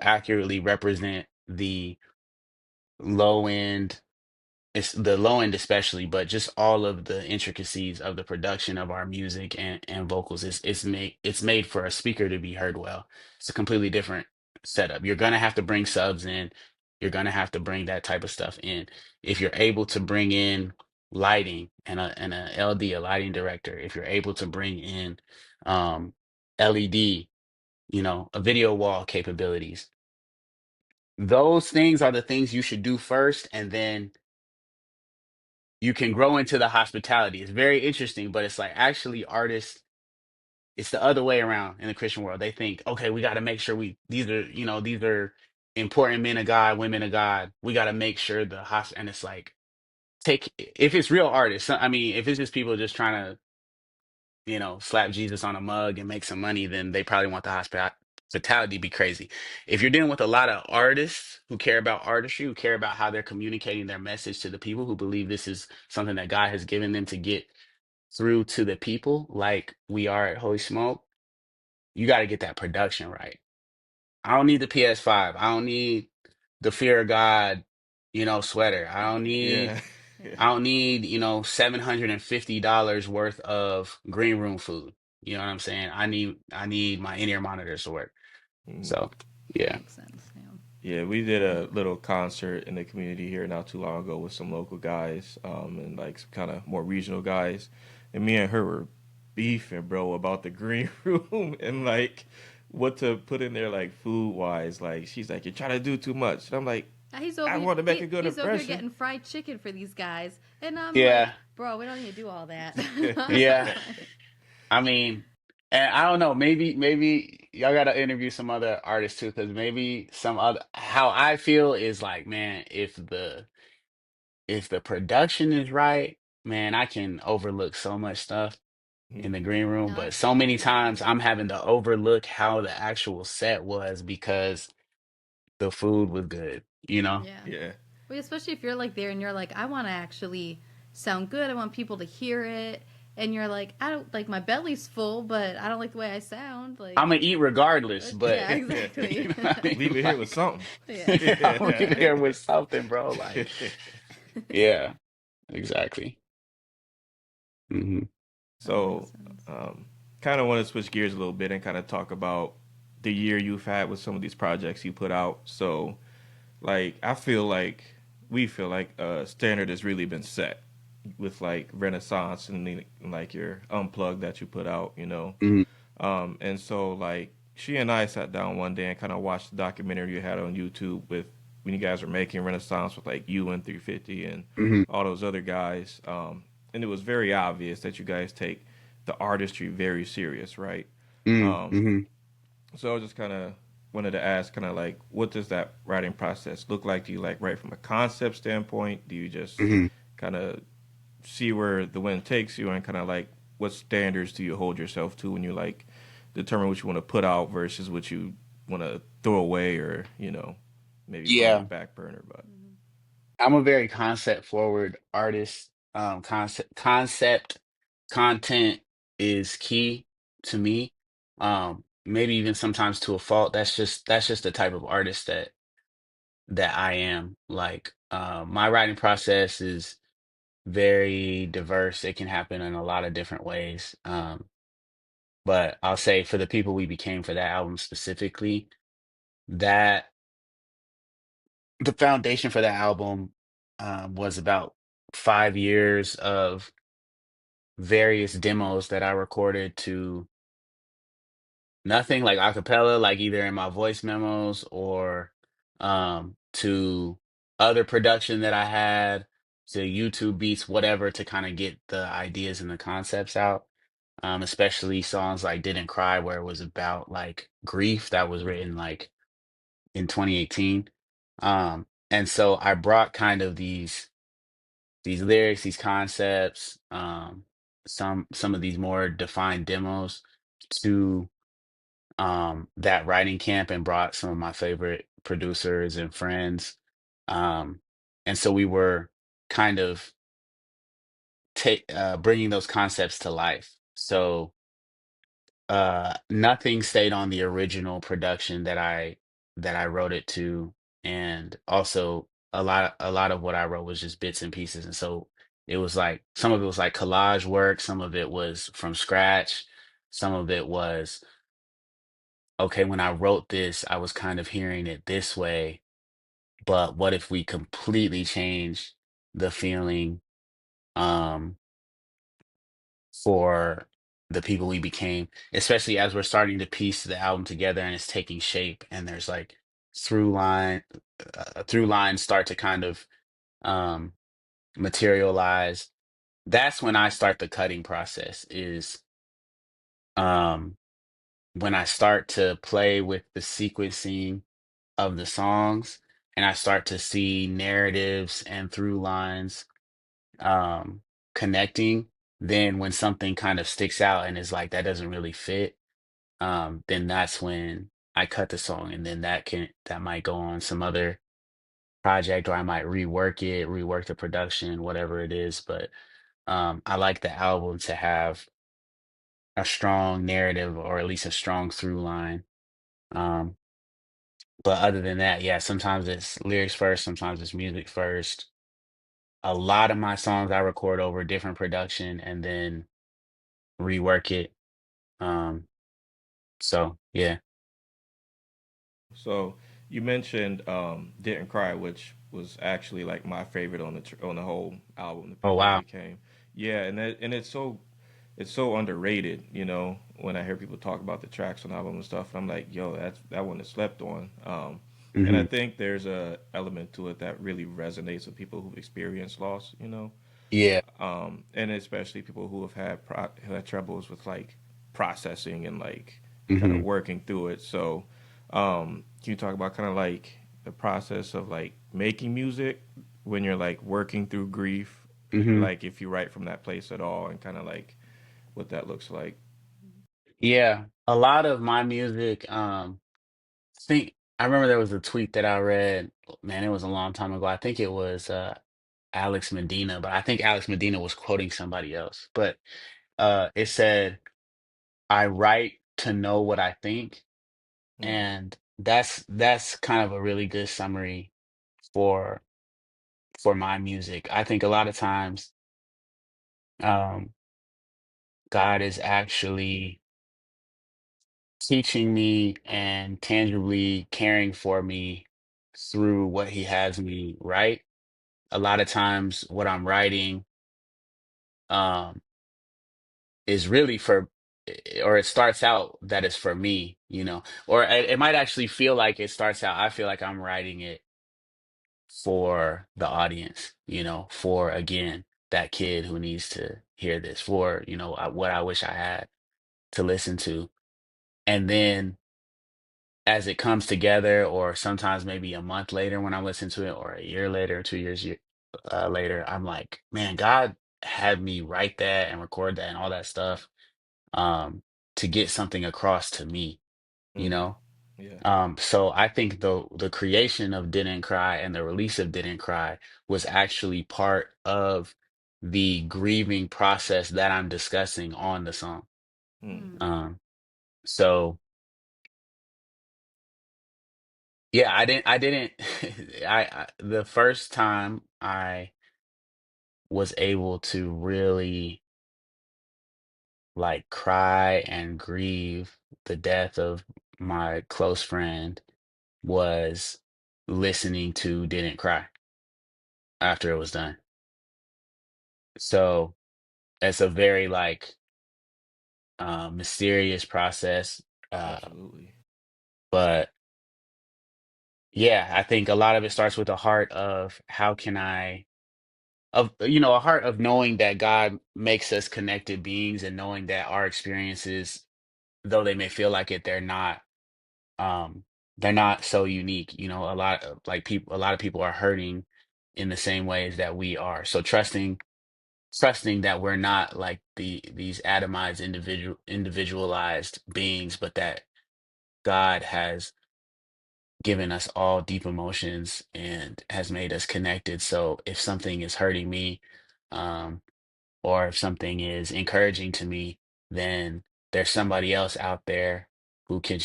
S4: accurately represent the low end. It's the low end especially, but just all of the intricacies of the production of our music and vocals. It's made for a speaker to be heard well. It's a completely different setup. You're gonna have to bring subs in. You're gonna have to bring that type of stuff in. If you're able to bring in lighting and a LD, a lighting director, if you're able to bring in um LED, a video wall capabilities, those things are the things you should do first, and then you can grow into the hospitality. It's very interesting, but it's like actually artists, it's the other way around in the Christian world. They think, okay, we got to make sure these are important men of God, women of God. We got to make sure and it's like, if it's real artists, I mean, if it's just people just trying to, slap Jesus on a mug and make some money, then they probably want the hospitality to be crazy. If you're dealing with a lot of artists who care about artistry, who care about how they're communicating their message to the people, who believe this is something that God has given them to get through to the people, like we are at Holy Smoke, you got to get that production right. I don't need the PS5. I don't need the Fear of God, sweater.
S3: Yeah.
S2: Yeah.
S4: I don't need, $750 worth of green room food. You know what I'm saying? I need my in-ear monitors to work.
S3: Mm.
S4: So,
S2: That
S4: yeah.
S2: makes sense. Yeah.
S3: Yeah, we did a little concert in the community here not too long ago with some local guys, and like some kind of more regional guys. And me and her were beefing, bro, about the green room and like what to put in there, like food wise. Like she's like, "You're trying to do too much." And I'm like,
S2: He's
S3: "I
S2: over
S3: want to make a good
S2: he's over here
S3: impression."
S2: getting fried chicken for these guys, and I'm like,
S4: Yeah.
S2: bro, we don't need to do all that.
S4: Yeah. I mean, and I don't know, maybe y'all gotta interview some other artists too, because maybe some other how I feel is like, man, if the production is right, man, I can overlook so much stuff. in the green room,
S2: No,
S4: but
S2: that's
S4: so many
S2: fun.
S4: times I'm having to overlook how the actual set was because the food was good, you know?
S2: Yeah.
S3: Yeah.
S2: Well, especially if you're like there and you're like, I want to actually sound good. I want people to hear it. And you're like, I don't like my belly's full, but I don't like the way I sound.
S4: I'm
S2: Like,
S4: gonna eat regardless, but
S2: yeah,
S4: you
S2: exactly.
S4: know what I mean?
S3: Leave it here with
S4: Like,
S3: something.
S2: Yeah.
S4: I'm leaving here with something, bro. Like, yeah, exactly. Hmm.
S2: That
S3: So,
S2: makes sense.
S3: um, kind of want to switch gears a little bit and kind of talk about the year you've had with some of these projects you put out. So, like, I feel like we feel like a standard has really been set with like Renaissance and like your unplugged that you put out, you know.
S4: Hmm.
S3: And so like she and I sat down one day and kind of watched the documentary you had on YouTube with when you guys were making Renaissance with like you and 350 and
S4: Hmm.
S3: all those other guys. And it was very obvious that you guys take the artistry very serious, right? Um,
S4: Hmm.
S3: so I just kind of wanted to ask, kind of like, what does that writing process look like? Do you like write from a concept standpoint? Do you just
S4: Hmm.
S3: kind of see where the wind takes you, and kind of like what standards do you hold yourself to when you like determine what you want to put out versus what you want to throw away or maybe put on the
S4: Yeah,
S3: back burner? But
S2: Mhm.
S4: I'm a very concept forward artist. Concept content is key to me. Maybe even sometimes to a fault. That's just the type of artist that I am. Like, my writing process is very diverse. It can happen in a lot of different ways. But I'll say for the people we became for that album specifically, that the foundation for that album was about 5 years of various demos that I recorded to nothing, like a cappella, like either in my voice memos or to other production that I had, to YouTube beats, whatever, to kind of get the ideas and the concepts out. Especially songs like Didn't Cry, where it was about like grief that was written like in 2018. And so I brought kind of these lyrics, these concepts, some of these more defined demos to that writing camp and brought some of my favorite producers and friends. Um, and so we were kind of bringing those concepts to life. So nothing stayed on the original production that I wrote it to, and also a lot of what I wrote was just bits and pieces, and so it was like some of it was like collage work, some of it was from scratch, some of it was okay, when I wrote this, I was kind of hearing it this way, but what if we completely change the feeling um for the people we became, especially as we're starting to piece the album together and it's taking shape and there's like through line through lines start to kind of um materialize. That's when I start the cutting process, is um when I start to play with the sequencing of the songs and I start to see narratives and through lines um connecting. Then when something kind of sticks out and is like that doesn't really fit, then that's when I cut the song, and then that might go on some other project, or I might rework it, rework the production, whatever it is. But I like the album to have a strong narrative, or at least a strong through line. Um, but other than that, yeah, sometimes it's lyrics first, sometimes it's music first. A lot of my songs I record over different production and then rework it. Um, so yeah.
S3: so you mentioned "Didn't Cry," which was actually like my favorite on on the whole album, The
S4: Oh
S3: People We
S4: wow.
S3: Became. Yeah, and it's so underrated, when I hear people talk about the tracks on the album and stuff. I'm like, yo, that one is slept on. And I
S4: Hmm.
S3: think there's a element to it that really resonates with people who've experienced loss.
S4: Yeah.
S3: And especially people who have who had troubles with like processing and like kind of
S4: Hmm.
S3: working through it. So, can you talk about kind of like the process of like making music when you're like working through grief,
S4: Hmm.
S3: like if you write from that place at all, and kind of like what that looks like.
S4: Yeah, a lot of my music, think I remember there was a tweet that I read, man, it was a long time ago. I think it was Alex Medina, but I think Alex Medina was quoting somebody else. But it said, I write to know what I think.
S3: Mm,
S4: And that's kind of a really good summary for for my music. I think a lot of times um God is actually teaching me and tangibly caring for me through what he has me write. A lot of times what I'm writing um is really for or it starts out that it's for me, you know. Or it might actually feel like it starts out I feel like I'm writing it for the audience, you know, for again, that kid who needs to hear this, for, you know, what I wish I had to listen to. And then as it comes together, or sometimes maybe a month later when I listen to it, or a year later, 2 years later, I'm like, man, God had me write that and record that and all that stuff um, to get something across to me, you
S3: mm,
S4: know?
S3: yeah,
S4: So I think the creation of Didn't Cry and the release of Didn't Cry was actually part of the grieving process that I'm discussing on the song.
S3: mm,
S2: Mm.
S4: Um, so yeah, I didn't I the first time I was able to really like cry and grieve the death of my close friend was listening to Didn't Cry after it was done. So it's a very like mysterious process.
S3: absolutely.
S4: But yeah, I think a lot of it starts with a heart of how can I of you know, a heart of knowing that God makes us connected beings and knowing that our experiences, though they may feel like it, um they're not so unique. You know, a lot of like people a lot of people are hurting in the same ways that we are. So trusting that we're not like these atomized individualized beings, but that God has given us all deep emotions and has made us connected. So if something is hurting me, um, or if something is encouraging to me, then there's somebody else out there who can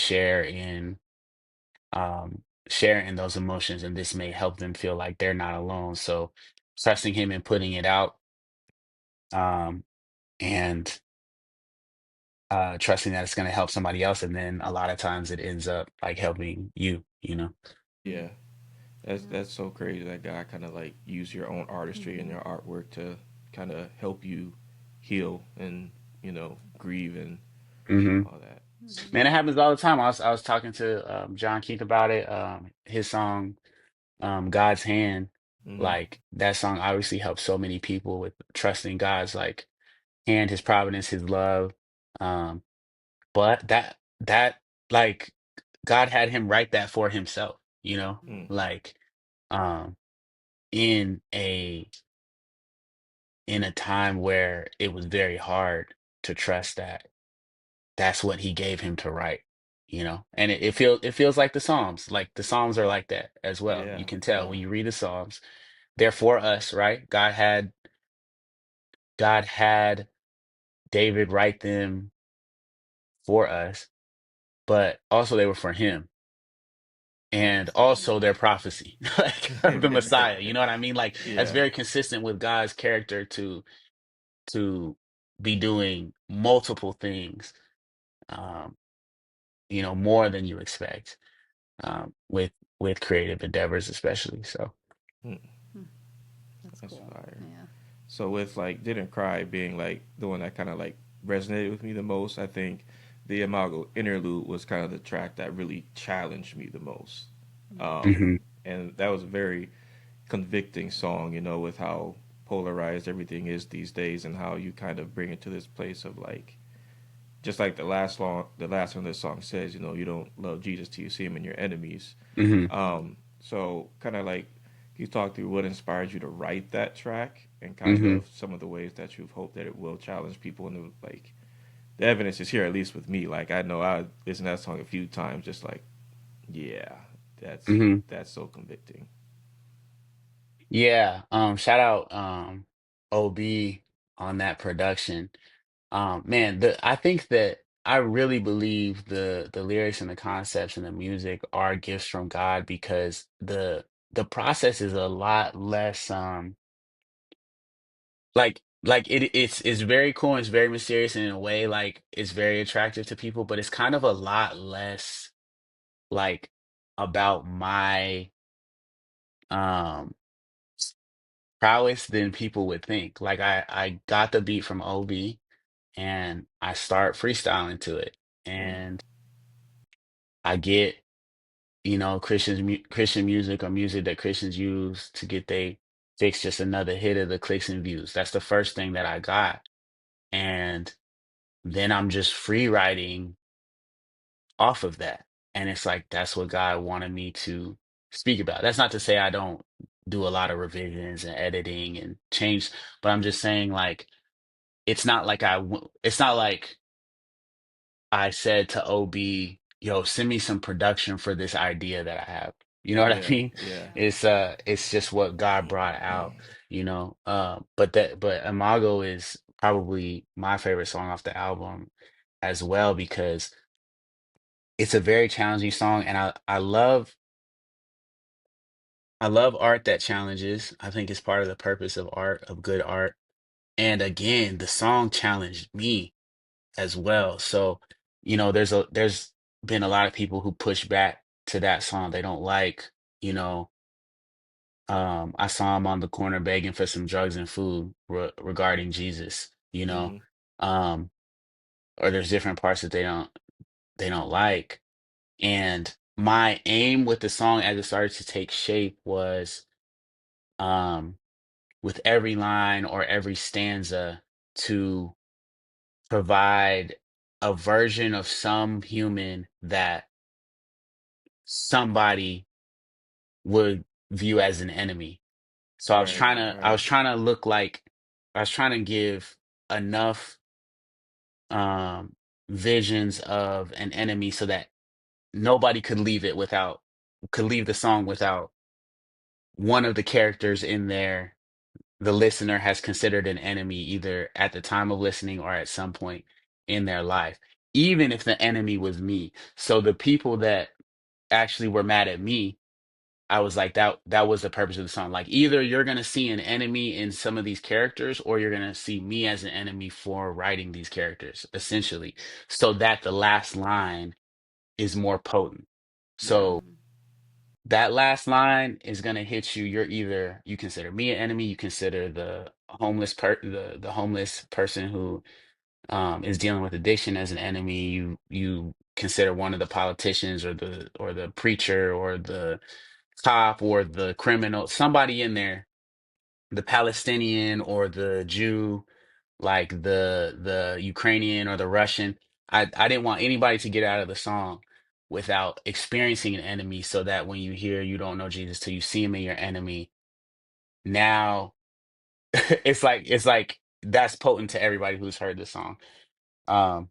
S4: um, share in those emotions, and this may help them feel like they're not alone. So trusting Him and putting it out, um, and trusting that it's going to help somebody else, and then a lot of times it ends up like helping you. You know.
S3: Yeah,
S2: Yeah.
S3: that's so crazy that God kind of like use your own artistry and
S2: Mm-hmm.
S3: your artwork to kind of help you heal and grieve and
S4: hmm
S3: all that.
S2: Mm-hmm.
S4: Man, it happens all the time. I was talking to Jon Keith about it. His song God's Hand,
S3: Mm-hmm.
S4: like that song obviously helps so many people with trusting God's like hand, his providence, his love. Um, but that like God had him write that for himself, you know,
S3: Mm,
S4: like um in a in a time where it was very hard to trust that that's what he gave him to write, you know. And it feels like the Psalms are like that as well.
S3: yeah,
S4: You can tell
S3: yeah.
S4: when you read the Psalms, they're for us, right? God had David write them for us, but also they were for him. And also their prophecy, like of the Messiah. You know what I mean? Like that's
S3: Yeah.
S4: very consistent with God's character to be doing multiple things, um, you know, more than you expect, with creative endeavors, especially. So,
S3: Mm,
S2: Hmm. That's
S3: that's
S2: cool.
S3: fire.
S2: Yeah.
S3: So with like Didn't Cry being like the one that kind of like resonated with me the most, I think the Imago interlude was kind of the track that really challenged me the most. Um,
S4: hmm
S3: and that was a very convicting song, with how polarized everything is these days and how you kind of bring it to this place of like just like the last one of this song says, you don't love Jesus till you see him in your enemies.
S4: hmm
S3: So kind of like you talk through what inspired you to write that track and kind
S4: Hmm.
S3: of some of the ways that you've hoped that it will challenge people, and like the evidence is here, at least with me. Like I know I listened to that song a few times, just like, yeah, that's
S4: Hmm.
S3: that's so convicting.
S4: Yeah. Shout out OB on that production. Man, I think that I really believe the lyrics and the concepts and the music are gifts from God because the process is a lot less like it's very cool and it's very mysterious, and in a way like it's very attractive to people, but it's kind of a lot less like about my um prowess than people would think. Like I got the beat from OB and I start freestyling to it,
S3: Mm,
S4: and I get, Christian music or music that Christians use to get they fix just another hit of the clicks and views. That's the first thing that I got. And then I'm just free writing off of that. And it's like that's what God wanted me to speak about. That's not to say I don't do a lot of revisions and editing and change, but I'm just saying like it's not like I said to OB, yo, send me some production for this idea that I have. You know what I
S3: yeah,
S4: mean?
S3: yeah,
S4: It's just what God brought out, but Imago is probably my favorite song off the album as well because it's a very challenging song, and I love art that challenges. I think it's part of the purpose of art, of good art. And again, the song challenged me as well. So, there's been a lot of people who push back to that song. They don't like, you know, I saw him on the corner begging for some drugs and food regarding Jesus,
S3: hmm
S4: um, or there's different parts that they don't like. And my aim with the song as it started to take shape was, um, with every line or every stanza to provide a version of some human that somebody would view as an enemy. So
S3: right,
S4: I
S3: right,
S4: was trying to look like I was trying to give enough um visions of an enemy so that nobody could leave the song without one of the characters in there the listener has considered an enemy either at the time of listening or at some point in their life, even if the enemy was me. So the people that actually were mad at me, I was like, that was the purpose of the song. Like either you're gonna see an enemy in some of these characters, or you're gonna see me as an enemy for writing these characters, essentially, so that the last line is more potent.
S3: yeah,
S4: So that last line is gonna hit you. You consider me an enemy, you consider the homeless person who is dealing with addiction as an enemy. You consider one of the politicians or the preacher or the cop or the criminal, somebody in there, the Palestinian or the Jew, like the Ukrainian or the Russian. I didn't want anybody to get out of the song without experiencing an enemy, so that when you hear you don't know Jesus till you see him in your enemy. Now it's like that's potent to everybody who's heard the song. Um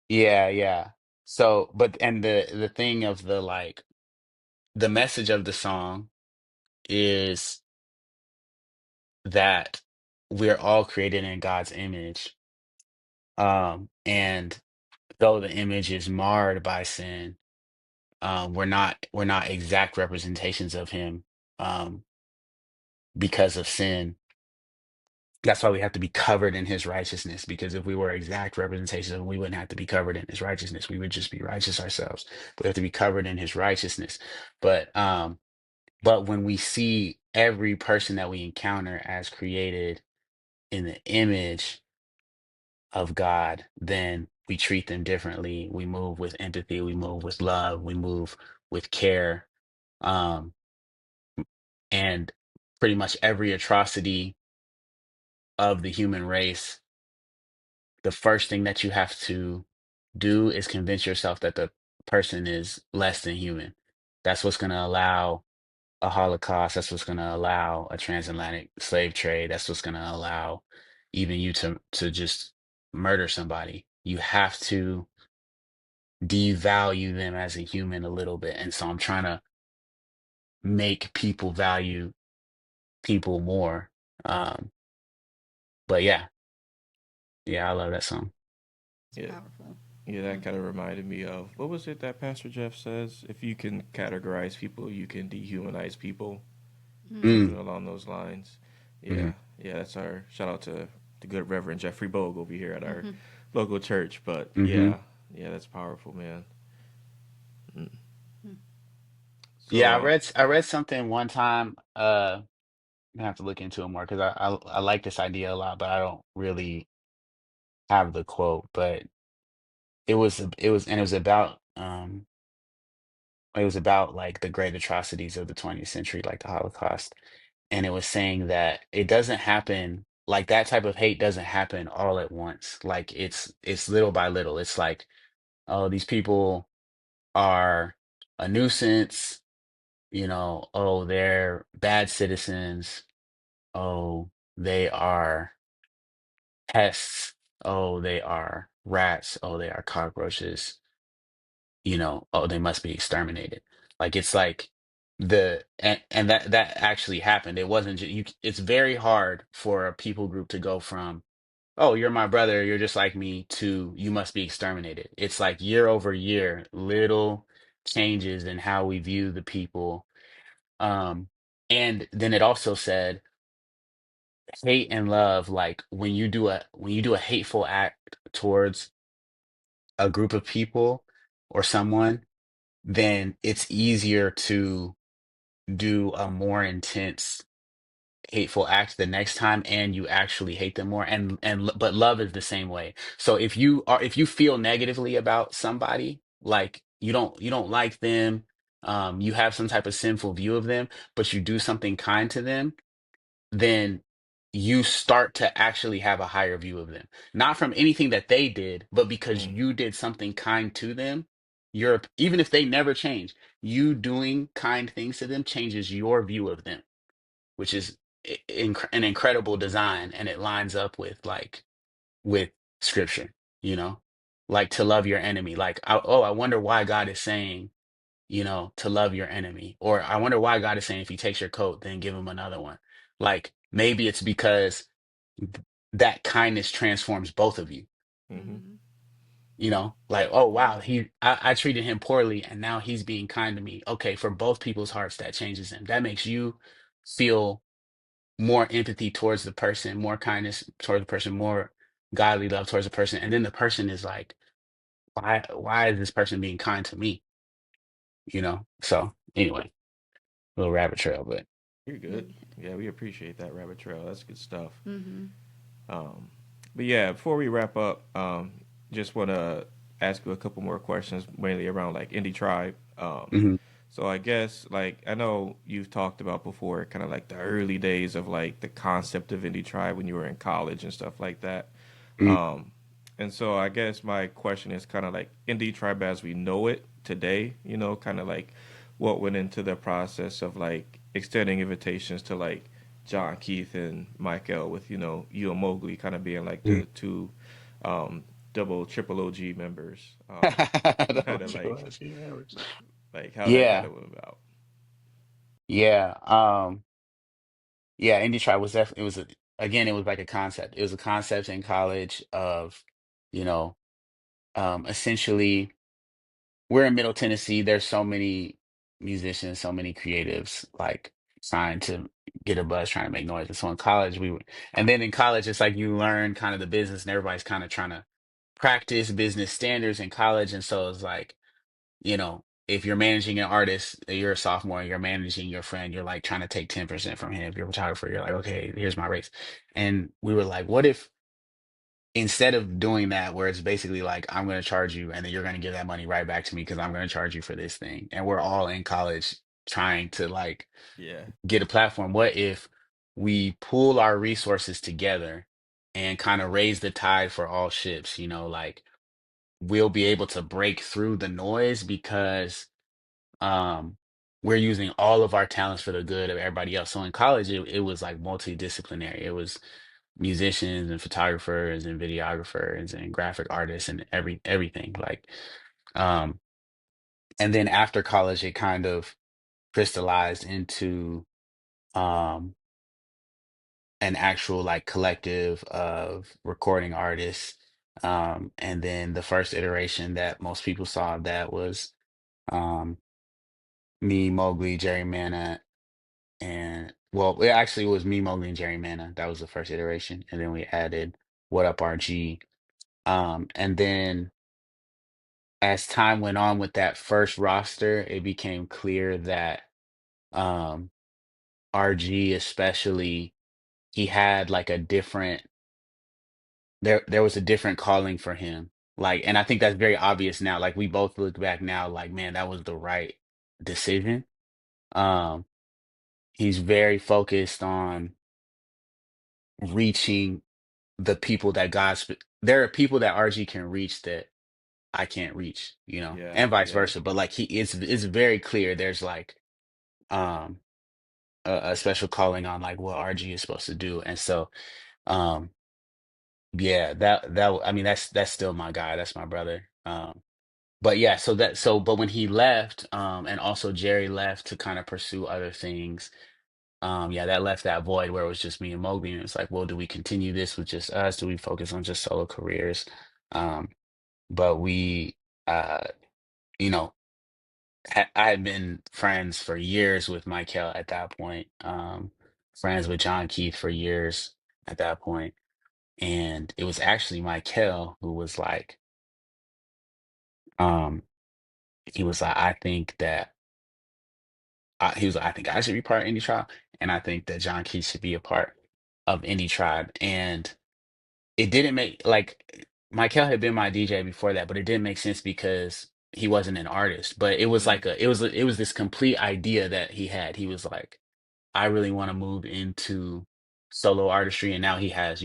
S4: yeah, yeah. So, but and the thing of the message of the song is that we're all created in God's image. And though the image is marred by sin, we're not exact representations of him, um, because of sin. That's why we have to be covered in his righteousness, because if we were exact representations of him, we wouldn't have to be covered in his righteousness. We would just be righteous ourselves. But we have to be covered in his righteousness. But when we see every person that we encounter as created in the image of God, then we treat them differently. We move with empathy, we move with love, we move with care. Um, and pretty much every atrocity of the human race, the first thing that you have to do is convince yourself that the person is less than human. That's what's going to allow a Holocaust. That's what's going to allow a transatlantic slave trade. That's what's going to allow even you to just murder somebody. You have to devalue them as a human a little bit. And so I'm trying to make people value people more. Um, but yeah, yeah, I love that song.
S2: It's
S3: Yeah,
S2: powerful.
S3: yeah, that kind of reminded me of what was it that Pastor Jeff says? If you can categorize people, you can dehumanize people.
S2: Mm-hmm.
S3: Something
S4: Mm,
S3: along those lines.
S4: mhm.
S3: Yeah, yeah, that's our shout out to the good Reverend Jeffrey Bogue over here at our
S2: Mm-hmm.
S3: local church. But
S4: Hmm.
S3: yeah, yeah, that's powerful, man. Mm. So,
S4: Yeah, I read something one time. I'm gonna have to look into it more because I like this idea a lot, but I don't really have the quote. But it was about it was about like the great atrocities of the 20th century, like the Holocaust, and it was saying that it doesn't happen like that type of hate doesn't happen all at once. Like it's little by little. It's like, oh, these people are a nuisance, oh, they're bad citizens, oh, they are pests, oh, they are rats, oh, they are cockroaches, oh, they must be exterminated. Like it's like and that actually happened. It wasn't just it's very hard for a people group to go from, oh, you're my brother, you're just like me, to you must be exterminated. It's like year over year, little changes in how we view the people. Um, and then it also said hate and love, like when you do a hateful act towards a group of people or someone, then it's easier to do a more intense hateful act the next time and you actually hate them more, but love is the same way. So if you feel negatively about somebody, like you don't like them, you have some type of sinful view of them, but you do something kind to them, then you start to actually have a higher view of them. Not from anything that they did, but because
S3: mm,
S4: you did something kind to them. Even if they never change, you doing kind things to them changes your view of them, which is an incredible design, and it lines up with scripture, you know? Like to love your enemy. Like, I wonder why God is saying, to love your enemy. Or I wonder why God is saying if he takes your coat, then give him another one. Like maybe it's because that kindness transforms both of you.
S3: mm-hmm.
S4: Like, oh
S2: Yeah.
S4: wow, I treated him poorly and now he's being kind to me. Okay, for both people's hearts, that changes them. That makes you feel more empathy towards the person, more kindness towards the person, more godly love towards the person. And then the person is like, why is this person being kind to me? So anyway, little rabbit trail, but
S3: You're good. Yeah, we appreciate that rabbit trail. That's good stuff.
S2: Mm-hmm.
S3: Um, but yeah, before we wrap up, just want to ask you a couple more questions, mainly around like Indie Tribe.
S4: mhm,
S3: So I guess like I know you've talked about before, kind of like the early days of like the concept of Indie Tribe when you were in college and stuff like that.
S4: mhm,
S3: Um, and so I guess my question is kind of like Indie Tribe as we know it today, kind of like what went into the process of like extending invitations to like Jon Keith and Michael with, you and Mowgli kind of being like
S4: mhm.
S3: the two um, double triple OG members. Kind
S4: Don't
S3: of
S4: you
S3: like
S4: love females?
S3: how that kind
S4: Yeah,
S3: of went about.
S4: yeah, yeah. Indie Tribe was definitely again, it was like a concept. It was a concept in college of, you know, essentially we're in Middle Tennessee. There's so many musicians, so many creatives, like trying to get a buzz, trying to make noise. And so in college, and then in college, it's like you learn kind of the business, and everybody's kind of trying to practice business standards in college. And so it's like, if you're managing an artist, you're a sophomore, and you're managing your friend, you're like trying to take 10% from him. If you're a photographer, you're like, okay, here's my rates. And we were like, what if instead of doing that, where it's basically like, I'm going to charge you and then you're going to give that money right back to me because I'm going to charge you for this thing. And we're all in college trying to like
S3: Yeah.
S4: get a platform. What if we pool our resources together and kind of raise the tide for all ships? Like we'll be able to break through the noise because, um, we're using all of our talents for the good of everybody else. So in college, it was like multidisciplinary. It was musicians and photographers and videographers and graphic artists and everything. Like, um, and then after college, it kind of crystallized into um an actual like collective of recording artists. And then the first iteration that most people saw of that was um me, Mowgli, Jerry Mana, and well, it actually was me, Mowgli, and Jerry Mana. That was the first iteration, and then we added What Up RG. And then as time went on with that first roster, it became clear that um RG especially, he had like a different there was a different calling for him. Like, and I think that's very obvious now. Like we both look back now, like, man, that was the right decision. Um, he's very focused on reaching the people that there are people that RG can reach that I can't reach,
S3: Yeah,
S4: and vice
S3: yeah,
S4: versa. But like it's very clear there's like um a special calling on like what RG is supposed to do. And so um yeah, I mean that's still my guy. That's my brother. But yeah, but when he left, and also Jerry left to kind of pursue other things, yeah, that left that void where it was just me and Moby, and it's like, well, do we continue this with just us? Do we focus on just solo careers? Um, but we, uh, you know, I had been friends for years with Michael at that point, friends with Jon Keith for years at that point, and it was actually Michael who was like, um, he was like, I think that. He was like, I think I should be part of Indie Tribe, and I think that Jon Keith should be a part of Indie Tribe. And it didn't make like Michael had been my DJ before that, but it didn't make sense because he wasn't an artist. But it was
S3: mm,
S4: like it was this complete idea that he had. He was like, I really want to move into solo artistry, and now he has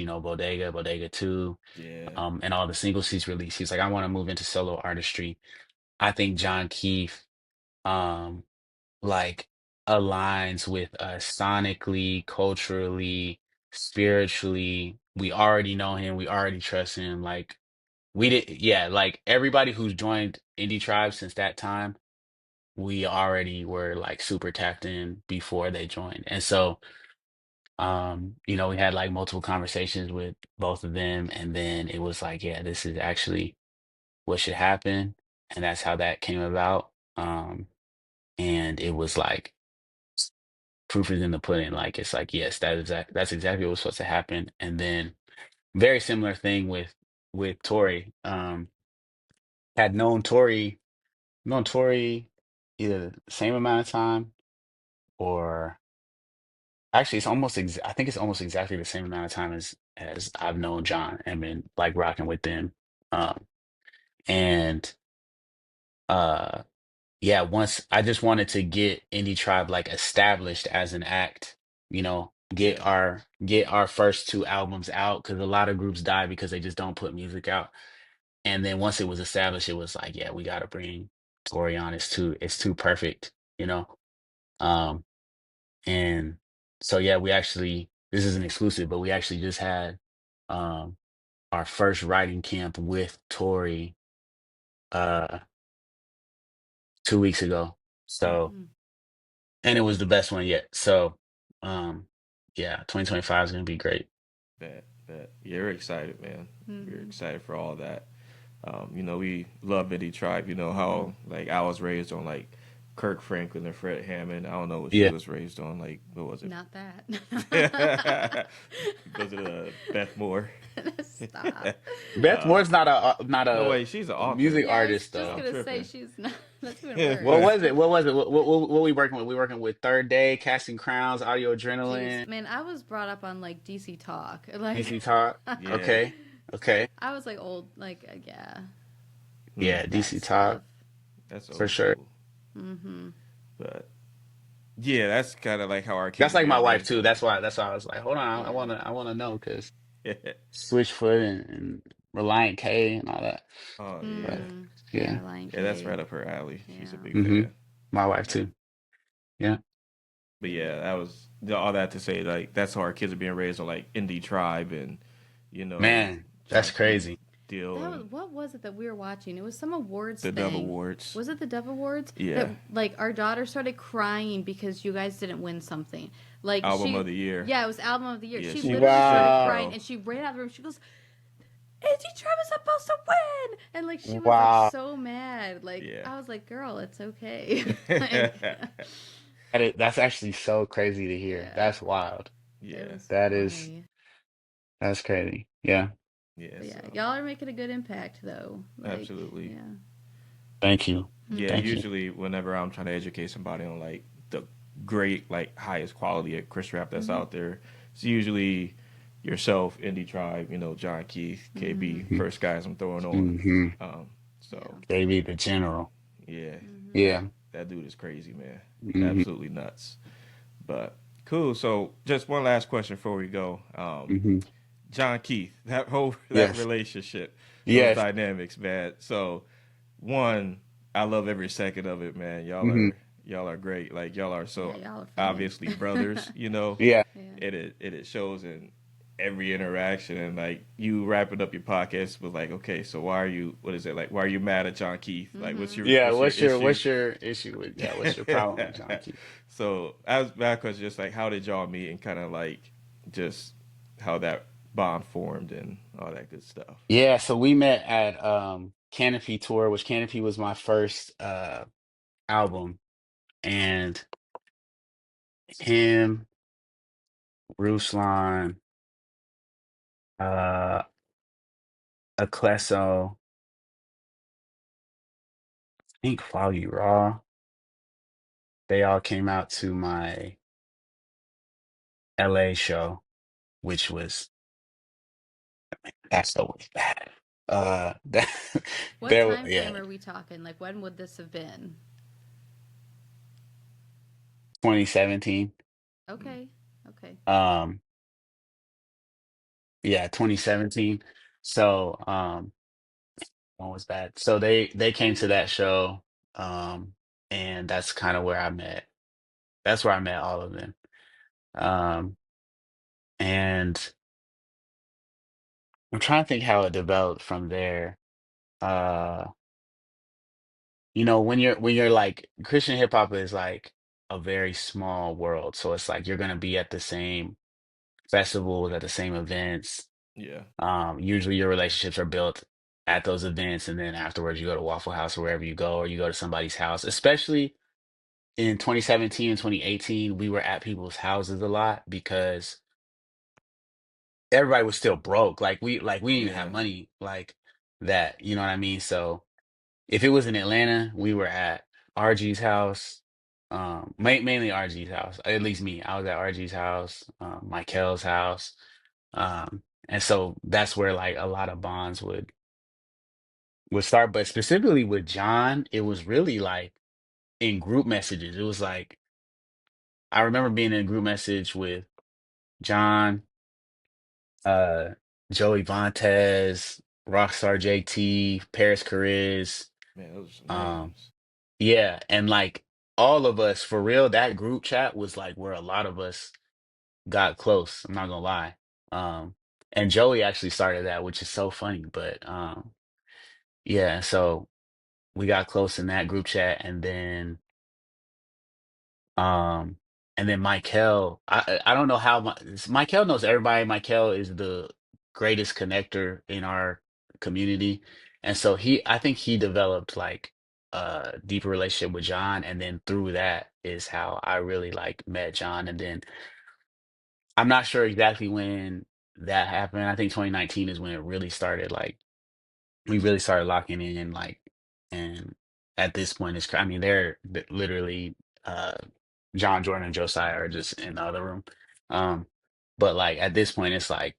S4: Bodega 2,
S3: yeah,
S4: and all the singles he's released. He's like, I want to move into solo artistry. I think Jon Keith. Um, like aligns with us sonically, culturally, spiritually. We already know him, we already trust him. Like we did, yeah, like everybody who's joined Indie Tribe since that time, we already were like super tapped in before they joined. And so we had like multiple conversations with both of them, and then it was like, yeah, this is actually what should happen. And that's how that came about. And it was like proof is in the pudding. Like it's like, yes, that's exactly what was supposed to happen. And then very similar thing with Tori. Had known Tori either the same amount of time, or actually I think it's almost exactly the same amount of time as I've known John and been like rocking with them. Um and uh yeah, once I just wanted to get Indie Tribe like established as an act, get
S3: yeah,
S4: our first two albums out, because a lot of groups die because they just don't put music out. And then once it was established, it was like, yeah, we got to bring Tori on. It's too perfect, you know. Um, and so yeah, we actually this is an exclusive, but we actually just had um our first writing camp with Tori uh 2 weeks ago.
S3: mm,
S4: So. And it was the best one yet. So, um, yeah, 2025 is gonna be great.
S3: bet. Yeah, we're excited, man. We're
S2: Mm-hmm.
S3: excited for all that. We love Indie Tribe. You know how like I was raised on like Kirk Franklin and Fred Hammond. I don't know what she
S4: Yeah,
S3: was raised on. Like what was it?
S2: Not that.
S3: Was it Beth Moore?
S2: Stop.
S4: Beth
S3: uh,
S4: Moore's not
S3: no
S4: a
S3: way, she's an author.
S4: music
S2: Yeah, I was
S4: artist
S2: just
S3: I'm
S4: though.
S2: gonna say
S3: tripping.
S2: she's not. That's even
S4: What
S2: worse.
S4: was it? What was it? What we working with? We working with Third Day, Casting Crowns, Audio
S2: Jeez,
S4: Adrenaline,
S2: man, I was brought up on like DC Talk. Like,
S4: DC Talk.
S3: Yeah.
S4: Okay, okay,
S2: I was like old, like yeah,
S3: Hmm.
S4: yeah,
S2: that
S4: DC
S2: stuff.
S4: Talk
S3: That's
S4: for
S3: old
S4: sure.
S3: school.
S2: Mm-hmm.
S3: But yeah, that's kind of like how our
S4: That's
S3: kids
S4: like my
S3: being
S4: wife
S3: raised
S4: too.
S3: on.
S4: That's why I was like, hold on,
S2: Yeah.
S4: I wanna know because
S3: Yeah.
S4: Switchfoot and Reliant K and all that.
S3: Oh yeah.
S4: But
S2: Mm. Yeah,
S4: yeah,
S2: Reliant
S3: Yeah, that's
S2: K.
S3: right up her alley. She's a
S2: Yeah.
S3: big
S4: hmm
S3: fan.
S4: my wife
S3: Yeah.
S4: too. Yeah.
S3: But yeah, that was all that to say. Like that's how our kids are being raised on like indie tribe and you know
S4: Man, that's
S3: John Keith,
S4: crazy.
S3: Deal
S2: That was,
S3: and
S2: what was it that we were watching? It was some awards
S3: the Dove
S2: thing.
S3: Awards.
S2: Was it the Dove Awards? That
S3: Yeah,
S2: like our daughter started crying because you guys didn't win something. Like
S3: album
S2: she,
S3: of the year.
S2: yeah, it was album of the year.
S3: Yeah,
S2: She
S3: she was
S2: literally started
S3: shook,
S2: crying
S4: Wow.
S3: bro.
S2: and she ran out of the room. She goes, "Angie Tribe is supposed to win!" And like she was like
S4: Wow.
S2: so mad. Like
S3: Yeah.
S2: I was like, "Girl, it's okay." Like,
S4: That's actually so crazy to hear.
S2: yeah,
S4: That's wild.
S2: it
S3: Yeah,
S2: was
S4: That is
S2: funny.
S4: that's crazy. Yeah.
S3: yeah.
S2: But yeah,
S3: So
S2: y'all are making a good impact though. Like,
S3: absolutely.
S2: yeah.
S4: Thank you.
S3: Yeah,
S2: Hmm.
S4: Thank you.
S3: usually whenever I'm trying to educate somebody on like the great, like highest quality of Chris rap that's
S2: Hmm.
S3: out there, it's usually yourself, Indie Tribe, John Keith,
S2: Hmm.
S3: KB, first guys I'm throwing on.
S4: Mm-hmm.
S3: So
S2: Yeah.
S4: Baby the general.
S3: yeah,
S2: Hmm.
S4: Yeah.
S3: that dude is crazy, man.
S4: Mm-hmm.
S3: Absolutely nuts. But cool. So just one last question before we go.
S4: Mm-hmm.
S3: John Keith, that
S4: Yes.
S3: relationship, those
S4: Yes.
S3: dynamics, man. So one, I love every second of it, man.
S4: Mm-hmm.
S3: Y'all are great. Like y'all are
S2: Yeah,
S3: so
S2: y'all are funny.
S3: obviously brothers,
S4: Yeah.
S2: Yeah.
S3: It shows in every interaction and like you wrapping up your podcast was like, okay, so why are you what is it like why are you mad at John Keith? Like
S2: Hmm.
S4: Yeah.
S3: what's your issue?
S4: What's your issue with what's your problem with John Keith?
S3: So I was back was just like how did y'all meet and kind of like just how that bond formed and all that good stuff.
S4: Yeah, so we met at Canopy Tour, which Canopy was my first album, and him, Ruslan, uh Ecleso, I think Foggy Raw, they all came out to my LA show, which was that's always bad. That
S2: What
S4: there
S2: time
S4: yeah,
S2: frame are we talking? Like, when would this have been?
S4: 2017.
S3: Mm.
S2: Okay. Okay.
S4: Um yeah, 2017. So when was that? So they came to that show, and that's kind of where I met. That's where I met all of them. Um, and I'm trying to think how it developed from there. Uh, when you're like Christian hip hop is like a very small world, so it's like you're gonna be at the same festivals, at the same events.
S3: Yeah.
S4: Usually your relationships are built at those events, and then afterwards you go to Waffle House or wherever you go, or you go to somebody's house, especially in 2017 and 2018, we were at people's houses a lot because everybody was still broke. Like we didn't even have
S3: Yeah.
S4: money like that. You know what I mean? So if it was in Atlanta, we were at RG's house. Mainly RG's house. At least me. I was at RG's house, Michael's house. And so that's where like a lot of bonds would start. But specifically with John, it was really like in group messages. It was like I remember being in a group message with John, uh, Joey Vontaze, Rockstar JT, Paris Chariz.
S3: Man, those are some
S4: Um,
S3: names.
S4: yeah, and like all of us for real, that group chat was like where a lot of us got close. I'm not gonna lie. Um, and Joey actually started that, which is so funny. But yeah, so we got close in that group chat, Um, and then Michael, I don't know how Michael knows everybody. Michael is the greatest connector in our community, and so I think he developed like a deeper relationship with John, and then through that is how I really like met John. And then I'm not sure exactly when that happened. I think 2019 is when it really started. Like we really started locking in, like, and at this point, I mean, they're literally. John Jordan and Josiah are just in the other room. Um, but like at this point, it's like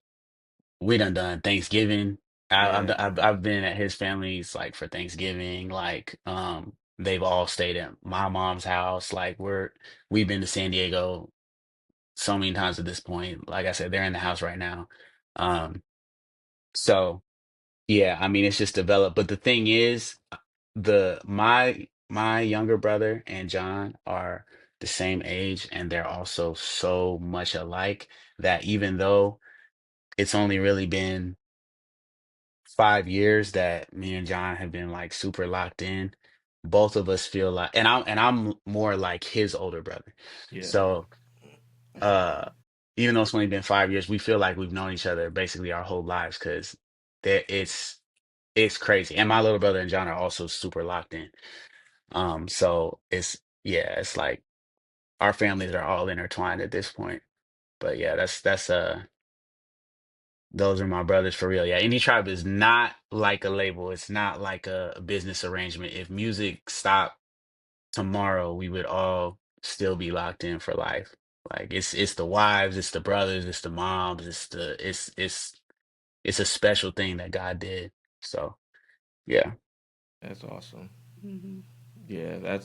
S4: we done Thanksgiving.
S3: Yeah.
S4: I've been at his family's like for Thanksgiving. Like they've all stayed at my mom's house. Like we've been to San Diego so many times at this point. Like I said, they're in the house right now. Um, so yeah, I mean it's just developed. But the thing is, my younger brother and John are the same age, and they're also so much alike that even though it's only really been 5 years that me and John have been like super locked in, both of us feel like, and I'm more like his older brother.
S3: Yeah.
S4: So uh even though it's only been 5 years, we feel like we've known each other basically our whole lives because it's crazy. And my little brother and John are also super locked in. So it's yeah, it's like our families are all intertwined at this point. But yeah, that's those are my brothers for real. Yeah, Indie Tribe is not like a label. It's not like a business arrangement. If music stopped tomorrow, we would all still be locked in for life. Like it's the wives, it's the brothers, it's the moms, it's a special thing that God did. So yeah.
S3: That's awesome.
S2: Mm-hmm.
S3: Yeah,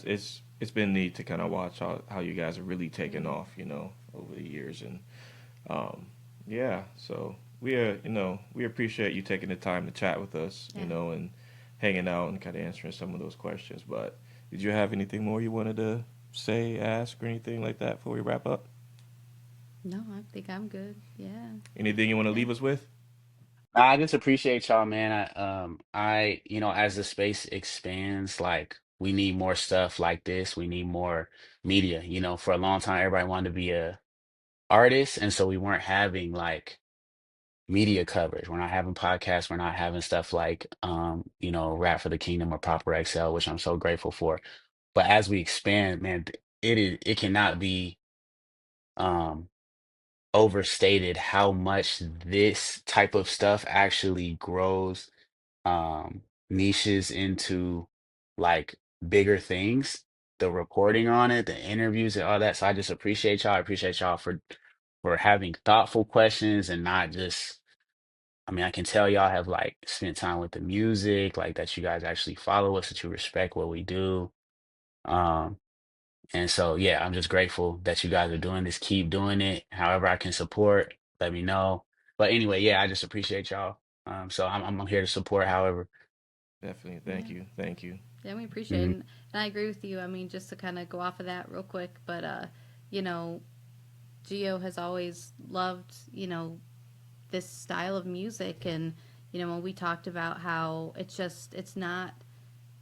S3: it's been neat to kind of watch how you guys are really taking
S2: Mm-hmm.
S3: off, over the years. And um yeah, so we appreciate you taking the time to chat with us,
S2: Yeah.
S3: and hanging out and kind of answering some of those questions. But did you have anything more you wanted to say, ask, or anything like that before we wrap up?
S2: No, I think I'm good. Yeah.
S3: Anything you want to
S2: Yeah.
S3: leave us with?
S4: I just appreciate y'all, man. As the space expands, like we need more stuff like this. We need more media. For a long time, everybody wanted to be a artist, and so we weren't having like media coverage. We're not having podcasts. We're not having stuff like, Rap for the Kingdom or Proper XL, which I'm so grateful for. But as we expand, man, it cannot be um overstated how much this type of stuff actually grows niches into like bigger things, the reporting on it, the interviews and all that. So I just appreciate y'all. I appreciate y'all for having thoughtful questions and not just, I mean, I can tell y'all have like spent time with the music, like that you guys actually follow us, that you respect what we do. Um, and so yeah, I'm just grateful that you guys are doing this. Keep doing it. However I can support, let me know. But anyway, yeah, I just appreciate y'all. So I'm here to support however.
S3: Definitely.
S2: Yeah.
S3: Thank you. Thank you.
S2: Yeah, we appreciate it. And I agree with you. I mean, just to kind of go off of that real quick, but, you know, Gio has always loved, this style of music. And, when we talked about how it's not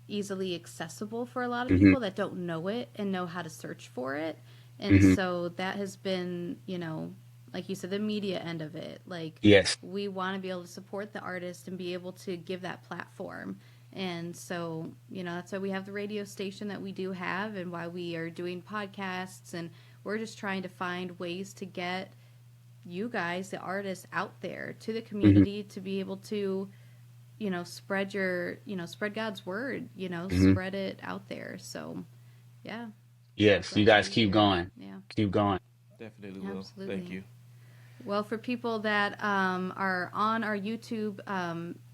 S2: easily accessible for a lot of
S4: Hmm.
S2: people that don't know it and know how to search for it. And
S4: Hmm.
S2: so that has been, like you said, the media end of it. Like,
S4: Yes.
S2: we want to be able to support the artist and be able to give that platform. And so, that's why we have the radio station that we do have and why we are doing podcasts. And we're just trying to find ways to get you guys, the artists, out there to the
S4: Hmm.
S2: community to be able to spread God's word,
S4: Hmm.
S2: spread it out there. So, yeah, we're
S4: Yes. You
S2: glad to
S4: guys
S2: be
S4: keep
S2: here.
S4: going.
S2: Yeah,
S4: Keep going.
S3: Definitely will. Thank
S2: absolutely.
S3: you.
S2: Well, for people that are on our YouTube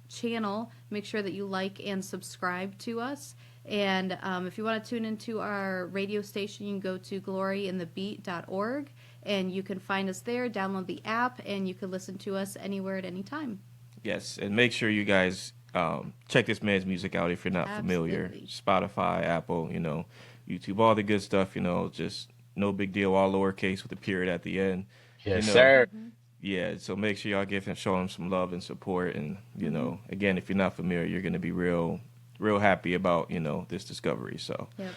S2: channel, make sure that you like and subscribe to us. And if you want to tune into our radio station, you can go to gloryinthebeat.org and you can find us there, download the app, and you can listen to us anywhere at any time.
S3: Yes, and make sure you guys check this man's music out if you're not familiar.
S2: Absolutely.
S3: Spotify, Apple, YouTube, all the good stuff. Just no big deal, all lowercase with a period at the end. You
S4: Yes,
S3: know,
S4: sir.
S2: Mm-hmm.
S3: yeah. So make sure y'all show him some love and support. And
S2: Mm-hmm.
S3: again, if you're not familiar, you're gonna be real happy about this discovery. So
S2: Yep.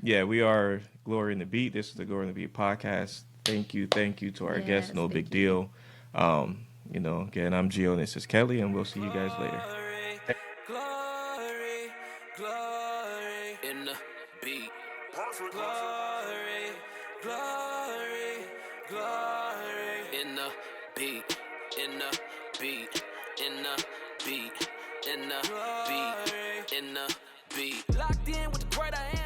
S3: yeah, we are Glory in the Beat. This is the Glory in the Beat podcast. Thank you to our guests.
S2: Yes,
S3: No big
S2: thank you.
S3: deal. Again, I'm Gio and this is Kelly, and we'll see you guys later.
S1: Glory, glory in the beat. Glory, glory, glory in the beat, in the beat, in the beat, in the beat, in the beat. Locked in with the great I am.